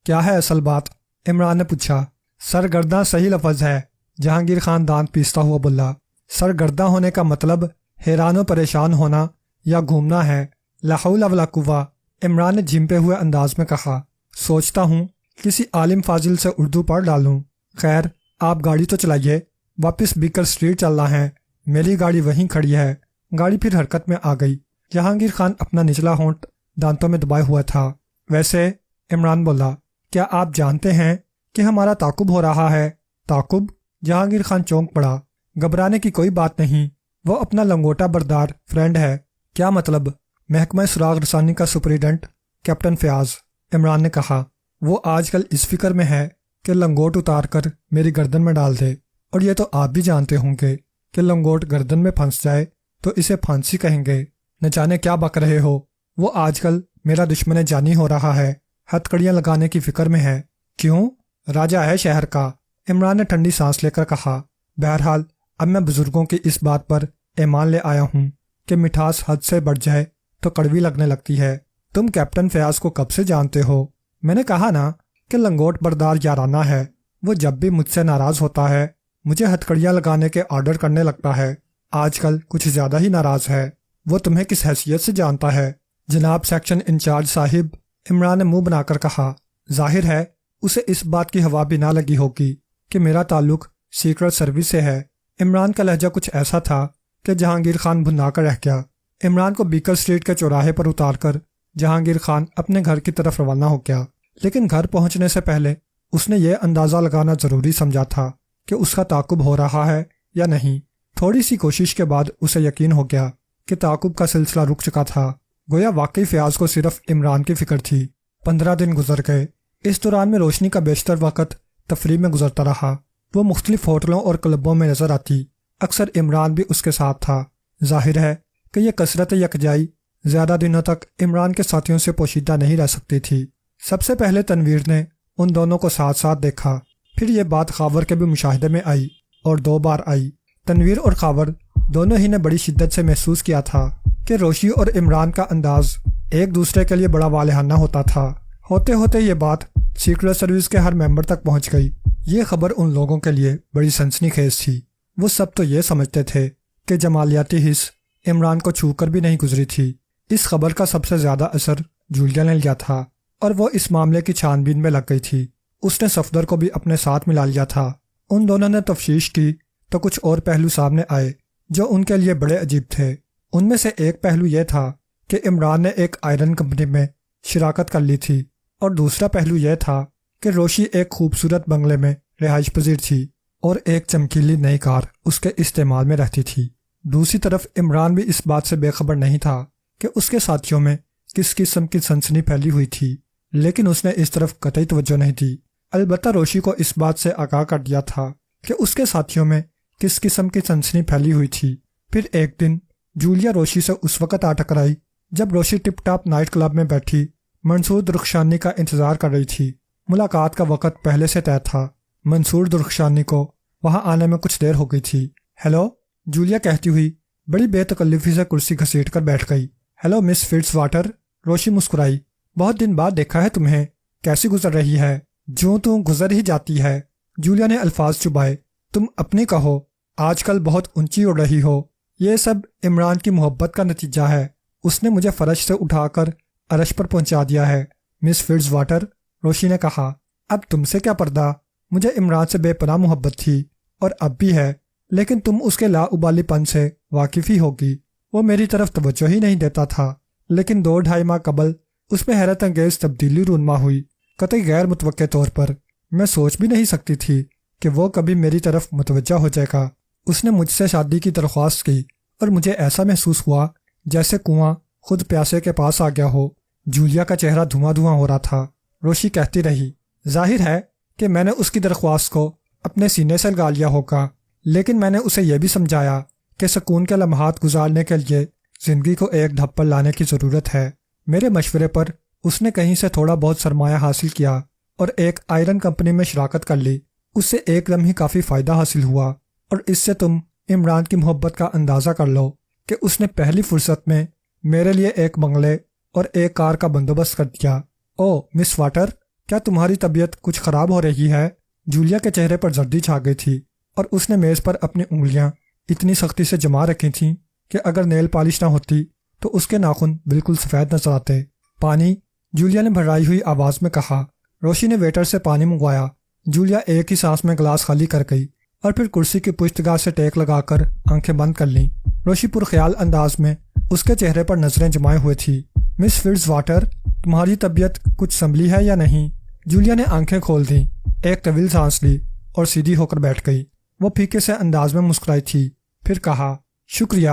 کیا ہے اصل بات؟ عمران نے پوچھا۔ سرگرداں صحیح لفظ ہے، جہانگیر خان دانت پیستا ہوا بولا۔ سرگرداں ہونے کا مطلب حیران و پریشان ہونا یا گھومنا ہے۔ لا حول ولا قوہ، عمران نے جھمپے ہوئے انداز میں کہا۔ سوچتا ہوں کسی عالم فاضل سے اردو پڑھ ڈالوں۔ خیر، آپ گاڑی تو چلائیے، واپس بیکر اسٹریٹ چلنا ہے، میری گاڑی وہیں کھڑی ہے۔ گاڑی پھر حرکت میں آ گئی۔ جہانگیر خان اپنا نچلا ہونٹ دانتوں میں دبائے ہوا تھا۔ ویسے، عمران بولا، کیا آپ جانتے ہیں کہ ہمارا تعاقب ہو رہا ہے؟ تعاقب؟ جہانگیر خان چونک پڑا۔ گھبرانے کی کوئی بات نہیں، وہ اپنا لنگوٹا بردار فرینڈ ہے۔ کیا مطلب؟ محکمہ سراغ رسانی کا سپریڈنٹ کیپٹن فیاض، عمران نے کہا۔ وہ آج کل اس فکر میں ہے کہ لنگوٹ اتار کر میری گردن میں ڈال دے، اور یہ تو آپ بھی جانتے ہوں گے کہ لنگوٹ گردن میں پھنس جائے تو اسے پھانسی کہیں گے۔ نہ جانے کیا بک رہے ہو، وہ آج کل میرا دشمن جانی ہو رہا ہے، ہتھکڑیاں لگانے کی فکر میں ہے۔ کیوں؟ راجہ ہے شہر کا، عمران نے ٹھنڈی سانس لے کر کہا۔ بہرحال اب میں بزرگوں کی اس بات پر ایمان لے آیا ہوں کہ مٹھاس حد سے بڑھ جائے تو کڑوی لگنے لگتی ہے۔ تم کیپٹن فیاض کو کب سے جانتے ہو؟ میں نے کہا نا کہ لنگوٹ بردار یارانہ ہے۔ وہ جب بھی مجھ سے ناراض ہوتا ہے مجھے ہتھکڑیاں لگانے کے آرڈر کرنے لگتا ہے۔ آج کل کچھ زیادہ ہی ناراض ہے۔ وہ تمہیں کس حیثیت سے جانتا ہے؟ جناب سیکشن انچارج صاحب، عمران نے منہ بنا کر کہا۔ ظاہر ہے اسے اس بات کی ہوا بھی نہ لگی ہوگی کہ میرا تعلق سیکرٹ سروس سے ہے۔ عمران کا لہجہ کچھ ایسا تھا کہ جہانگیر خان بھنا کر رہ گیا۔ عمران کو بیکر اسٹریٹ کے چوراہے پر اتار کر جہانگیر خان اپنے گھر کی طرف روانہ ہو گیا، لیکن گھر پہنچنے سے پہلے اس نے یہ اندازہ لگانا ضروری سمجھا تھا کہ اس کا تعاقب ہو رہا ہے یا نہیں۔ تھوڑی سی کوشش کے بعد اسے یقین ہو گیا کہ تعاقب کا سلسلہ رک چکا تھا، گویا واقعی فیاض کو صرف عمران کی فکر تھی۔ 15 دن گزر گئے۔ اس دوران میں روشنی کا بیشتر وقت تفریح میں گزرتا رہا۔ وہ مختلف ہوٹلوں اور کلبوں میں نظر آتی، اکثر عمران بھی اس کے ساتھ تھا۔ ظاہر ہے کہ یہ کثرت یکجائی زیادہ دنوں تک عمران کے ساتھیوں سے پوشیدہ نہیں رہ سکتی تھی۔ سب سے پہلے تنویر نے ان دونوں کو ساتھ ساتھ دیکھا، پھر یہ بات خاور کے بھی مشاہدے میں آئی، اور 2 بار آئی۔ تنویر اور خاور دونوں ہی نے بڑی شدت سے محسوس کیا تھا کہ روشی اور عمران کا انداز ایک دوسرے کے لیے بڑا والہانہ ہوتا تھا۔ ہوتے ہوتے یہ بات سیکرٹ سروس کے ہر ممبر تک پہنچ گئی۔ یہ خبر ان لوگوں کے لیے بڑی سنسنی خیز تھی۔ وہ سب تو یہ سمجھتے تھے کہ جمالیاتی حص عمران کو چھو کر بھی نہیں گزری تھی۔ اس خبر کا سب سے زیادہ اثر جولیا نے لیا تھا، اور وہ اس معاملے کی چھان بین میں لگ گئی تھی۔ اس نے صفدر کو بھی اپنے ساتھ ملا لیا تھا۔ ان دونوں نے تفتیش کی تو کچھ اور پہلو سامنے آئے جو ان کے لیے بڑے عجیب تھے۔ ان میں سے ایک پہلو یہ تھا کہ عمران نے ایک آئرن کمپنی میں شراکت کر لی تھی، اور دوسرا پہلو یہ تھا کہ روشی ایک خوبصورت بنگلے میں رہائش پذیر تھی اور ایک چمکیلی نئی کار اس کے استعمال میں رہتی تھی۔ دوسری طرف عمران بھی اس بات سے بے خبر نہیں تھا کہ اس کے ساتھیوں میں کس قسم کی سنسنی پھیلی ہوئی تھی، لیکن اس نے اس طرف قطعی توجہ نہیں دی۔ البتہ روشی کو اس بات سے آگاہ کر دیا تھا کہ اس کے ساتھیوں میں کس قسم کی سنسنی پھیلی ہوئی تھی۔ پھر ایک دن جولیا روشی سے اس وقت آ ٹکرائی جب روشی ٹپ ٹاپ نائٹ کلب میں بیٹھی منصور درخشانی کا انتظار کر رہی تھی۔ ملاقات کا وقت پہلے سے طے تھا۔ منصور درخشانی کو وہاں آنے میں کچھ دیر ہو گئی تھی۔ ہیلو، جولیا کہتی ہوئی بڑی بے تکلفی سے کرسی گھسیٹ کر بیٹھ گئی۔ ہیلو مس فٹز واٹر، روشی مسکرائی۔ بہت دن بعد دیکھا ہے تمہیں، کیسی گزر رہی ہے؟ جو تو گزر ہی جاتی ہے، جولیا نے الفاظ چبائے۔ تم اپنی کہو، آج کل بہت اونچی اڑ رہی ہو۔ یہ سب عمران کی محبت کا نتیجہ ہے، اس نے مجھے فرش سے اٹھا کر عرش پر پہنچا دیا ہے۔ مس فٹز واٹر، روشی نے کہا، اب تم سے کیا پردہ؟ مجھے عمران سے بے پناہ محبت تھی اور اب بھی ہے، لیکن تم اس کے لاابالی پن سے واقف ہی ہوگی۔ وہ میری طرف توجہ ہی نہیں دیتا تھا، لیکن 2-2.5 ماہ قبل اس میں حیرت انگیز تبدیلی رونما ہوئی، قطعی غیر متوقع طور پر۔ میں سوچ بھی نہیں سکتی تھی کہ وہ کبھی میری طرف متوجہ ہو جائے گا۔ اس نے مجھ سے شادی کی درخواست کی اور مجھے ایسا محسوس ہوا جیسے کنواں خود پیاسے کے پاس آ گیا ہو۔ جولیا کا چہرہ دھواں دھواں ہو رہا تھا۔ روشی کہتی رہی، ظاہر ہے کہ میں نے اس کی درخواست کو اپنے سینے سے لگا لیا ہوگا، لیکن میں نے اسے یہ بھی سمجھایا کہ سکون کے لمحات گزارنے کے لیے زندگی کو ایک ڈھب پر لانے کی ضرورت ہے۔ میرے مشورے پر اس نے کہیں سے تھوڑا بہت سرمایہ حاصل کیا اور ایک آئرن کمپنی میں شراکت کر لی۔ اس سے ایک دم ہی کافی فائدہ حاصل ہوا، اور اس سے تم عمران کی محبت کا اندازہ کر لو کہ اس نے پہلی فرصت میں میرے لیے ایک بنگلے اور ایک کار کا بندوبست کر دیا۔ او مس واٹر، کیا تمہاری طبیعت کچھ خراب ہو رہی ہے؟ جولیا کے چہرے پر زردی چھا گئی تھی اور اس نے میز پر اپنی انگلیاں اتنی سختی سے جما رکھی تھیں کہ اگر نیل پالش نہ ہوتی تو اس کے ناخن بالکل سفید نظر آتے۔ پانی، جولیا نے بھرائی ہوئی آواز میں کہا۔ روشی نے ویٹر سے پانی منگوایا۔ جولیا ایک ہی سانس میں گلاس خالی کر گئی اور پھر کرسی کی پشتگاہ سے ٹیک لگا کر آنکھیں بند کر لیں۔ روشی پرخیال انداز میں اس کے چہرے پر نظریں جمائے ہوئے تھی۔ مس فٹز واٹر، تمہاری طبیعت کچھ سنبھلی ہے یا نہیں؟ جولیا نے آنکھیں کھول دیں، ایک طویل سانس لی اور سیدھی ہو کر بیٹھ گئی۔ وہ پھیکے سے انداز میں مسکرائی تھی، پھر کہا، شکریہ،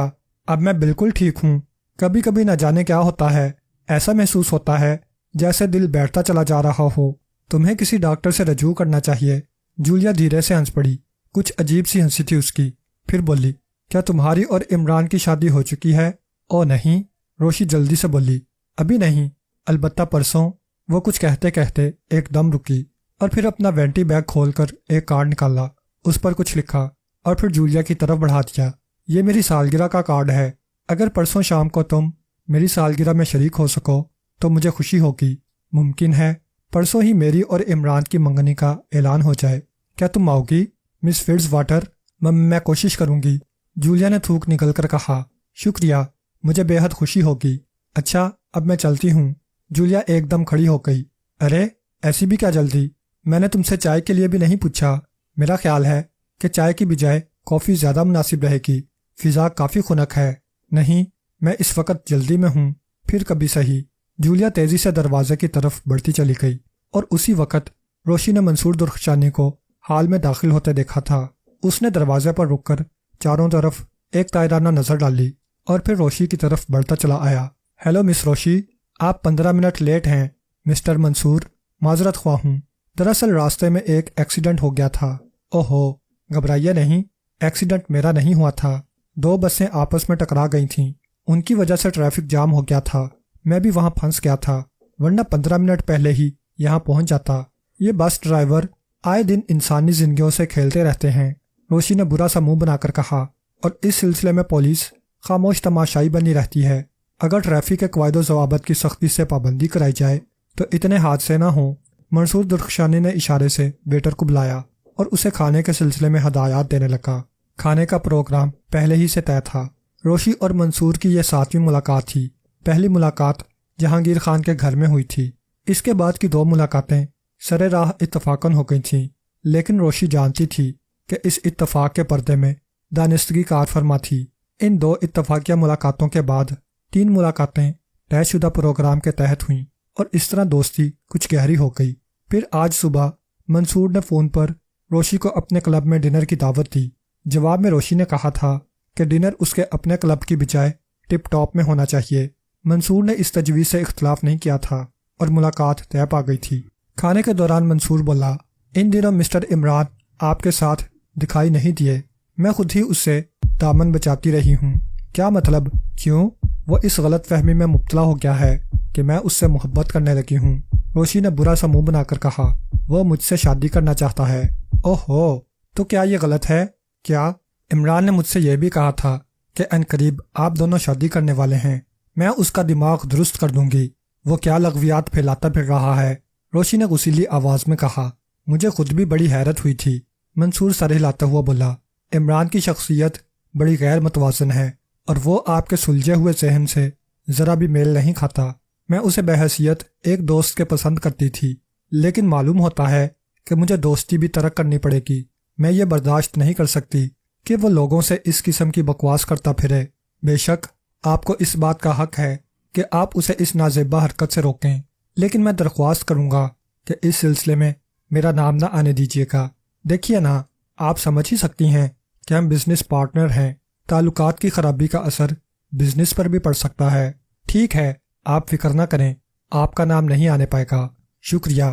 اب میں بالکل ٹھیک ہوں۔ کبھی کبھی نہ جانے کیا ہوتا ہے، ایسا محسوس ہوتا ہے جیسے دل بیٹھتا چلا جا رہا ہو۔ تمہیں کسی ڈاکٹر سے رجوع کرنا چاہیے۔ جولیا دھیرے سے ہنس پڑی، کچھ عجیب سی ہنسی تھی اس کی، پھر بولی، کیا تمہاری اور عمران کی شادی ہو چکی ہے؟ او نہیں، روشی جلدی سے بولی، ابھی نہیں، البتہ پرسوں۔ وہ کچھ کہتے کہتے ایک دم رکی اور پھر اپنا وینٹی بیگ کھول کر ایک کارڈ نکالا، اس پر کچھ لکھا اور پھر جولیا کی طرف بڑھا دیا۔ یہ میری سالگرہ کا کارڈ ہے، اگر پرسوں شام کو تم میری سالگرہ میں شریک ہو سکو تو مجھے خوشی ہوگی۔ ممکن ہے پرسوں ہی میری اور عمران کی منگنی کا اعلان ہو جائے۔ کیا تم آؤ گی مس فٹز واٹر؟ میں کوشش کروں گی، جولیا نے تھوک نکل کر کہا۔ شکریہ، مجھے بے حد خوشی ہوگی۔ اچھا، اب میں چلتی ہوں۔ جولیا ایک دم کھڑی ہو گئی۔ ارے ایسی بھی کیا جلدی؟ میں نے تم سے چائے کے لیے بھی نہیں پوچھا۔ میرا خیال ہے کہ چائے کی بجائے کافی زیادہ مناسب رہے گی، فضا کافی خنک ہے۔ نہیں، میں اس وقت جلدی میں ہوں، پھر کبھی صحیح۔ جولیا تیزی سے دروازے کی طرف بڑھتی چلی گئی اور اسی وقت روشی نے منصور درخشانی کو حال میں داخل ہوتے دیکھا تھا۔ اس نے دروازے پر رک کر چاروں طرف ایک تائرانہ نظر ڈالی اور پھر روشی کی طرف بڑھتا چلا آیا۔ ہیلو مس روشی، آپ 15 منٹ لیٹ ہیں۔ مسٹر منصور، معذرت خواہ ہوں، دراصل راستے میں ایک ایکسیڈنٹ ہو گیا تھا۔ اوہو، گھبرائیے نہیں، ایکسیڈنٹ میرا نہیں ہوا تھا، 2 بسیں آپس میں ٹکرا گئی تھیں، ان کی وجہ سے ٹریفک جام ہو گیا تھا، میں بھی وہاں پھنس گیا تھا، ورنہ 15 منٹ پہلے ہی یہاں پہنچ جاتا۔ یہ بس ڈرائیور آئے دن انسانی زندگیوں سے کھیلتے رہتے ہیں، روشی نے برا سا منہ بنا کر کہا، اور اس سلسلے میں پولیس خاموش تماشائی بنی رہتی ہے۔ اگر ٹریفک کے قواعد و ضوابط کی سختی سے پابندی کرائی جائے تو اتنے حادثے نہ ہوں۔ منصور درخشانی نے اشارے سے ویٹر کو بلایا اور اسے کھانے کے سلسلے میں ہدایات دینے لگا۔ کھانے کا پروگرام پہلے ہی سے طے تھا۔ روشی اور منصور کی یہ 7ویں ملاقات تھی۔ پہلی ملاقات جہانگیر خان کے گھر میں ہوئی تھی، اس کے بعد کی 2 ملاقاتیں سر راہ اتفاقاً ہو گئی تھیں، لیکن روشی جانتی تھی کہ اس اتفاق کے پردے میں دانستگی کار فرما تھی۔ ان 2 اتفاقیہ ملاقاتوں کے بعد 3 ملاقاتیں طے شدہ پروگرام کے تحت ہوئیں اور اس طرح دوستی کچھ گہری ہو گئی۔ پھر آج صبح منصور نے فون پر روشی کو اپنے کلب میں ڈنر کی دعوت دی۔ جواب میں روشی نے کہا تھا کہ ڈنر اس کے اپنے کلب کی بجائے ٹپ ٹاپ میں ہونا چاہیے۔ منصور نے اس تجویز سے اختلاف نہیں کیا تھا اور ملاقات طے پا گئی تھی۔ کھانے کے دوران منصور بولا، ان دنوں مسٹر عمران آپ کے ساتھ دکھائی نہیں دیے۔ میں خود ہی اس سے دامن بچاتی رہی ہوں۔ کیا مطلب؟ کیوں؟ وہ اس غلط فہمی میں مبتلا ہو گیا ہے کہ میں اس سے محبت کرنے لگی ہوں۔ روشی نے برا سا منہ بنا کر کہا، وہ مجھ سے شادی کرنا چاہتا ہے۔ اوہو، تو کیا یہ غلط ہے؟ کیا؟ عمران نے مجھ سے یہ بھی کہا تھا کہ عنقریب آپ دونوں شادی کرنے والے ہیں۔ میں اس کا دماغ درست کر دوں گی۔ وہ کیا لغویات پھیلاتا پھر رہا ہے؟ روشی نے غصیلی آواز میں کہا۔ مجھے خود بھی بڑی حیرت ہوئی تھی۔ منصور سر ہلاتا ہوا بولا، عمران کی شخصیت بڑی غیر متوازن ہے اور وہ آپ کے سلجھے ہوئے ذہن سے ذرا بھی میل نہیں کھاتا۔ میں اسے بحیثیت ایک دوست کے پسند کرتی تھی، لیکن معلوم ہوتا ہے کہ مجھے دوستی بھی ترک کرنی پڑے گی۔ میں یہ برداشت نہیں کر سکتی کہ وہ لوگوں سے اس قسم کی بکواس کرتا پھرے۔ بے شک آپ کو اس بات کا حق ہے کہ آپ اسے اس نازیبا حرکت سے روکیں، لیکن میں درخواست کروں گا کہ اس سلسلے میں میرا نام نہ آنے دیجیے گا۔ دیکھیے نا، آپ سمجھ ہی سکتی ہیں کہ ہم بزنس پارٹنر ہیں۔ تعلقات کی خرابی کا اثر بزنس پر بھی پڑ سکتا ہے۔ ٹھیک ہے، آپ فکر نہ کریں، آپ کا نام نہیں آنے پائے گا۔ شکریہ۔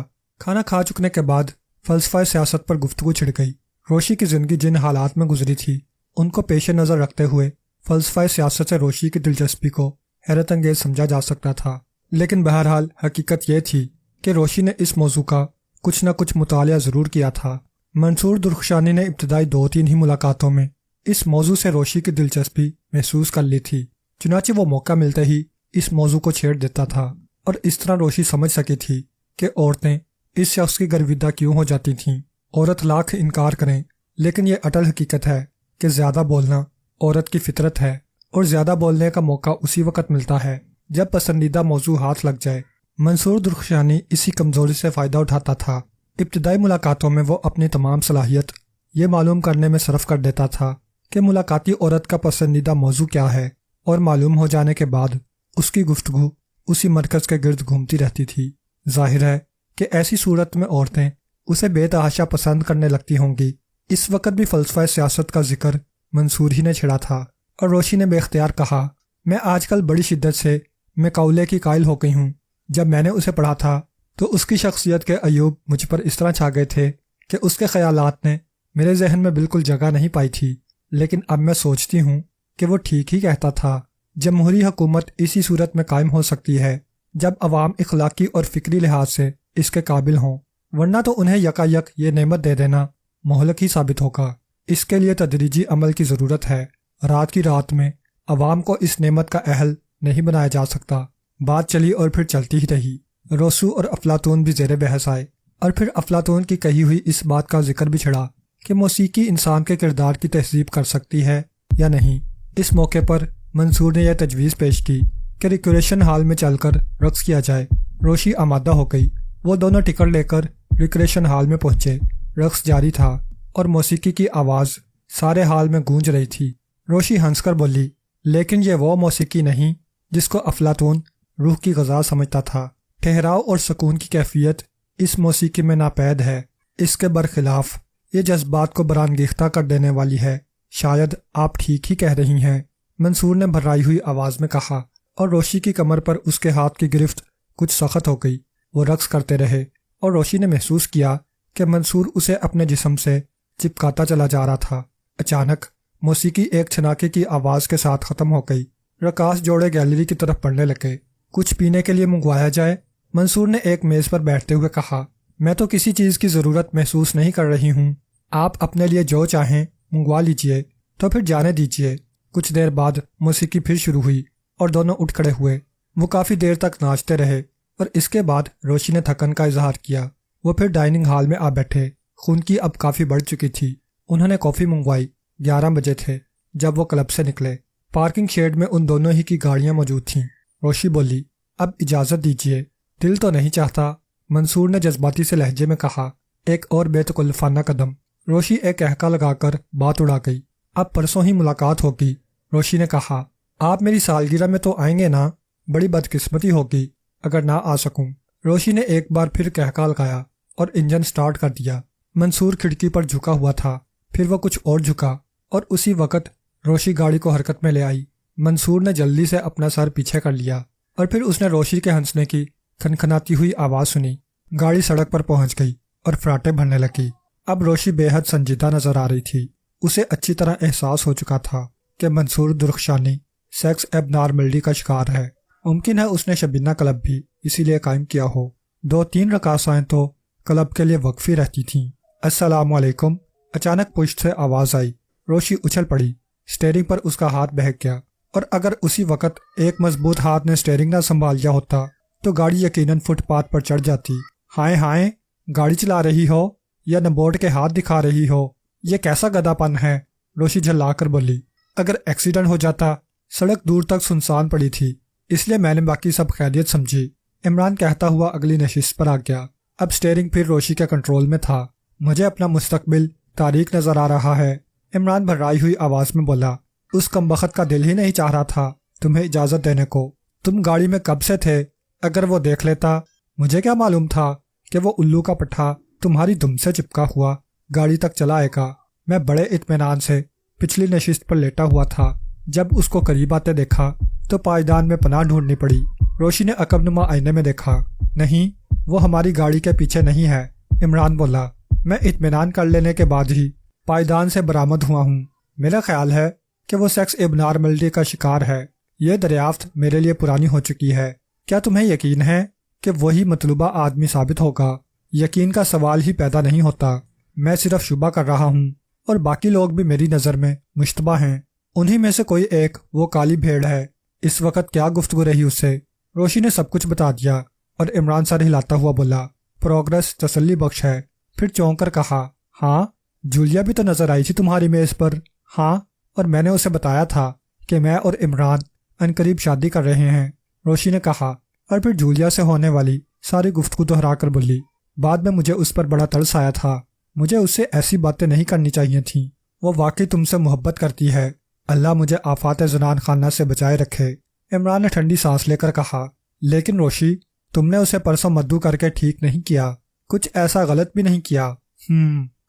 کھانا کھا چکنے کے بعد فلسفہ سیاست پر گفتگو چھڑ گئی۔ روشی کی زندگی جن حالات میں گزری تھی ان کو پیش نظر رکھتے ہوئے فلسفہ سیاست سے روشی کی دلچسپی کو حیرت انگیز سمجھا جا سکتا تھا، لیکن بہرحال حقیقت یہ تھی کہ روشی نے اس موضوع کا کچھ نہ کچھ مطالعہ ضرور کیا تھا۔ منصور درخشانی نے ابتدائی 2-3 ہی ملاقاتوں میں اس موضوع سے روشی کی دلچسپی محسوس کر لی تھی، چنانچہ وہ موقع ملتے ہی اس موضوع کو چھیڑ دیتا تھا، اور اس طرح روشی سمجھ سکی تھی کہ عورتیں اس شخص کی گرویدہ کیوں ہو جاتی تھیں۔ عورت لاکھ انکار کریں، لیکن یہ اٹل حقیقت ہے کہ زیادہ بولنا عورت کی فطرت ہے، اور زیادہ بولنے کا موقع اسی وقت ملتا ہے جب پسندیدہ موضوع ہاتھ لگ جائے۔ منصور درخشانی اسی کمزوری سے فائدہ اٹھاتا تھا۔ ابتدائی ملاقاتوں میں وہ اپنی تمام صلاحیت یہ معلوم کرنے میں صرف کر دیتا تھا کہ ملاقاتی عورت کا پسندیدہ موضوع کیا ہے، اور معلوم ہو جانے کے بعد اس کی گفتگو اسی مرکز کے گرد گھومتی رہتی تھی۔ ظاہر ہے کہ ایسی صورت میں عورتیں اسے بے تحاشا پسند کرنے لگتی ہوں گی۔ اس وقت بھی فلسفہ سیاست کا ذکر منصور ہی نے چھڑا تھا، اور روشی نے بے اختیار کہا، میں آج کل بڑی شدت سے میکاولے کی قائل ہو گئی ہوں۔ جب میں نے اسے پڑھا تھا تو اس کی شخصیت کے عیوب مجھ پر اس طرح چھا گئے تھے کہ اس کے خیالات نے میرے ذہن میں بالکل جگہ نہیں پائی تھی، لیکن اب میں سوچتی ہوں کہ وہ ٹھیک ہی کہتا تھا۔ جمہوری حکومت اسی صورت میں قائم ہو سکتی ہے جب عوام اخلاقی اور فکری لحاظ سے اس کے قابل ہوں، ورنہ تو انہیں یکایک یہ نعمت دے دینا مہلک ہی ثابت ہوگا۔ اس کے لیے تدریجی عمل کی ضرورت ہے۔ رات کی رات میں عوام کو اس نعمت کا اہل نہیں بنایا جا سکتا۔ بات چلی اور پھر چلتی ہی رہی۔ روسو اور افلاطون بھی زیر بحث آئے، اور پھر افلاطون کی کہی ہوئی اس بات کا ذکر بھی چھڑا کہ موسیقی انسان کے کردار کی تہذیب کر سکتی ہے یا نہیں۔ اس موقع پر منصور نے یہ تجویز پیش کی کہ ریکریشن ہال میں چل کر رقص کیا جائے۔ روشی آمادہ ہو گئی۔ وہ دونوں ٹکٹ لے کر ریکریشن ہال میں پہنچے۔ رقص جاری تھا اور موسیقی کی آواز سارے ہال میں گونج رہی تھی۔ روشی ہنس کر بولی، لیکن یہ وہ موسیقی نہیں جس کو افلاطون روح کی غذا سمجھتا تھا۔ ٹھہراؤ اور سکون کی کیفیت اس موسیقی میں ناپید ہے۔ اس کے برخلاف یہ جذبات کو برانگیختہ کر دینے والی ہے۔ شاید آپ ٹھیک ہی کہہ رہی ہیں، منصور نے بھرائی ہوئی آواز میں کہا، اور روشی کی کمر پر اس کے ہاتھ کی گرفت کچھ سخت ہو گئی۔ وہ رقص کرتے رہے، اور روشی نے محسوس کیا کہ منصور اسے اپنے جسم سے چپکاتا چلا جا رہا تھا۔ اچانک موسیقی ایک چھناکے کی آواز کے ساتھ ختم ہو گئی۔ رقاص جوڑے گیلری کی طرف بڑھنے لگے۔ کچھ پینے کے لیے منگوایا جائے؟ منصور نے ایک میز پر بیٹھتے ہوئے کہا۔ میں تو کسی چیز کی ضرورت محسوس نہیں کر رہی ہوں، آپ اپنے لیے جو چاہیں منگوا لیجئے۔ تو پھر جانے دیجئے۔ کچھ دیر بعد موسیقی پھر شروع ہوئی اور دونوں اٹھ کھڑے ہوئے۔ وہ کافی دیر تک ناچتے رہے، اور اس کے بعد روشی نے تھکن کا اظہار کیا۔ وہ پھر ڈائننگ ہال میں آ بیٹھے۔ خون کی اب کافی بڑھ چکی تھی۔ انہوں نے کافی منگوائی۔ 11 بجے تھے جب وہ کلب سے نکلے۔ پارکنگ شیڈ میں ان دونوں ہی کی گاڑیاں موجود تھیں۔ روشی بولی، اب اجازت دیجیے۔ دل تو نہیں چاہتا، منصور نے جذباتی سے لہجے میں کہا۔ ایک اور بے تکلفانہ قدم۔ روشی ایک کہکا لگا کر بات اڑا گئی۔ اب پرسوں ہی ملاقات ہوگی، روشی نے کہا۔ آپ میری سالگرہ میں تو آئیں گے نا؟ بڑی بدقسمتی ہوگی اگر نہ آ سکوں۔ روشی نے ایک بار پھر کہکا لگایا اور انجن سٹارٹ کر دیا۔ منصور کھڑکی پر جھکا ہوا تھا، پھر وہ کچھ اور جھکا، اور اسی وقت روشی گاڑی کو حرکت میں لے آئی۔ منصور نے جلدی سے اپنا سر پیچھے کر لیا، اور پھر اس نے روشی کے ہنسنے کی کھنکھناتی ہوئی آواز سنی۔ گاڑی سڑک پر پہنچ گئی۔ اور فراٹیں بھرنے لگی۔ اب روشی بے حد سنجیدہ نظر آ رہی تھی۔ اسے اچھی طرح احساس ہو چکا تھا کہ منصور درخشانی سیکس ایب نارملٹی کا شکار ہے۔ ممکن ہے اس نے شبینہ کلب بھی اسی لیے قائم کیا ہو۔ 2-3 رقاصائیں تو کلب کے لیے وقف ہی رہتی تھیں۔ السلام علیکم۔ اچانک پشت سے آواز آئی۔ روشی اچھل پڑی۔ سٹیئرنگ پر اس کا ہاتھ بہک گیا، اور اگر اسی وقت ایک مضبوط ہاتھ نے سٹیئرنگ نہ سنبھال لیا ہوتا تو گاڑی یقیناً فٹ پاتھ پر چڑھ جاتی۔ ہائے ہائے، گاڑی چلا رہی ہو یا نمبورڈ کے ہاتھ دکھا رہی ہو، یہ کیسا گدھا پن ہے؟ روشی جھلا کر بولی۔ اگر ایکسیڈنٹ ہو جاتا۔ سڑک دور تک سنسان پڑی تھی، اس لیے میں نے باقی سب خیریت سمجھی۔ عمران کہتا ہوا اگلی نشست پر آ گیا۔ اب سٹیئرنگ پھر روشی کے کنٹرول میں تھا۔ مجھے اپنا مستقبل تاریک نظر آ رہا ہے، عمران بھرائی ہوئی آواز میں بولا۔ اس کمبخت کا دل ہی نہیں چاہ رہا تھا تمہیں اجازت دینے کو۔ تم گاڑی میں کب سے تھے؟ اگر وہ دیکھ لیتا، مجھے کیا معلوم تھا کہ وہ الو کا پٹھا تمہاری دم سے چپکا ہوا گاڑی تک چلا آئے گا۔ میں بڑے اطمینان سے پچھلی نشست پر لیٹا ہوا تھا۔ جب اس کو قریب آتے دیکھا تو پائیدان میں پناہ ڈھونڈنی پڑی۔ روشی نے عقب نما آئینے میں دیکھا۔ نہیں، وہ ہماری گاڑی کے پیچھے نہیں ہے، عمران بولا۔ میں اطمینان کر لینے کے بعد ہی پائیدان سے برآمد ہوا ہوں۔ میرا خیال ہے کہ وہ سیکس ایبنارملٹی کا شکار ہے۔ یہ دریافت میرے لیے پرانی ہو چکی ہے۔ کیا تمہیں یقین ہے کہ وہی مطلوبہ آدمی ثابت ہوگا؟ یقین کا سوال ہی پیدا نہیں ہوتا، میں صرف شبہ کر رہا ہوں، اور باقی لوگ بھی میری نظر میں مشتبہ ہیں۔ انہی میں سے کوئی ایک وہ کالی بھیڑ ہے۔ اس وقت کیا گفتگو رہی اس سے؟ روشی نے سب کچھ بتا دیا، اور عمران سر ہلاتا ہوا بولا، پروگرس تسلی بخش ہے۔ پھر چونک کر کہا، ہاں، جولیا بھی تو نظر آئی تھی تمہاری میز پر۔ ہاں، اور میں نے اسے بتایا تھا کہ میں اور عمران عنقریب شادی کر رہے ہیں، روشی نے کہا، اور پھر جولیا سے ہونے والی ساری گفتگو دہرا کر بولی۔ بعد میں مجھے اس پر بڑا ترس آیا تھا۔ مجھے اس سے ایسی باتیں نہیں کرنی چاہیے تھیں۔ وہ واقعی تم سے محبت کرتی ہے۔ اللہ مجھے آفات زنان خانہ سے بچائے رکھے۔ عمران نے ٹھنڈی سانس لے کر کہا، لیکن روشی، تم نے اسے پرسوں مدعو کر کے ٹھیک نہیں کیا، کچھ ایسا غلط بھی نہیں کیا۔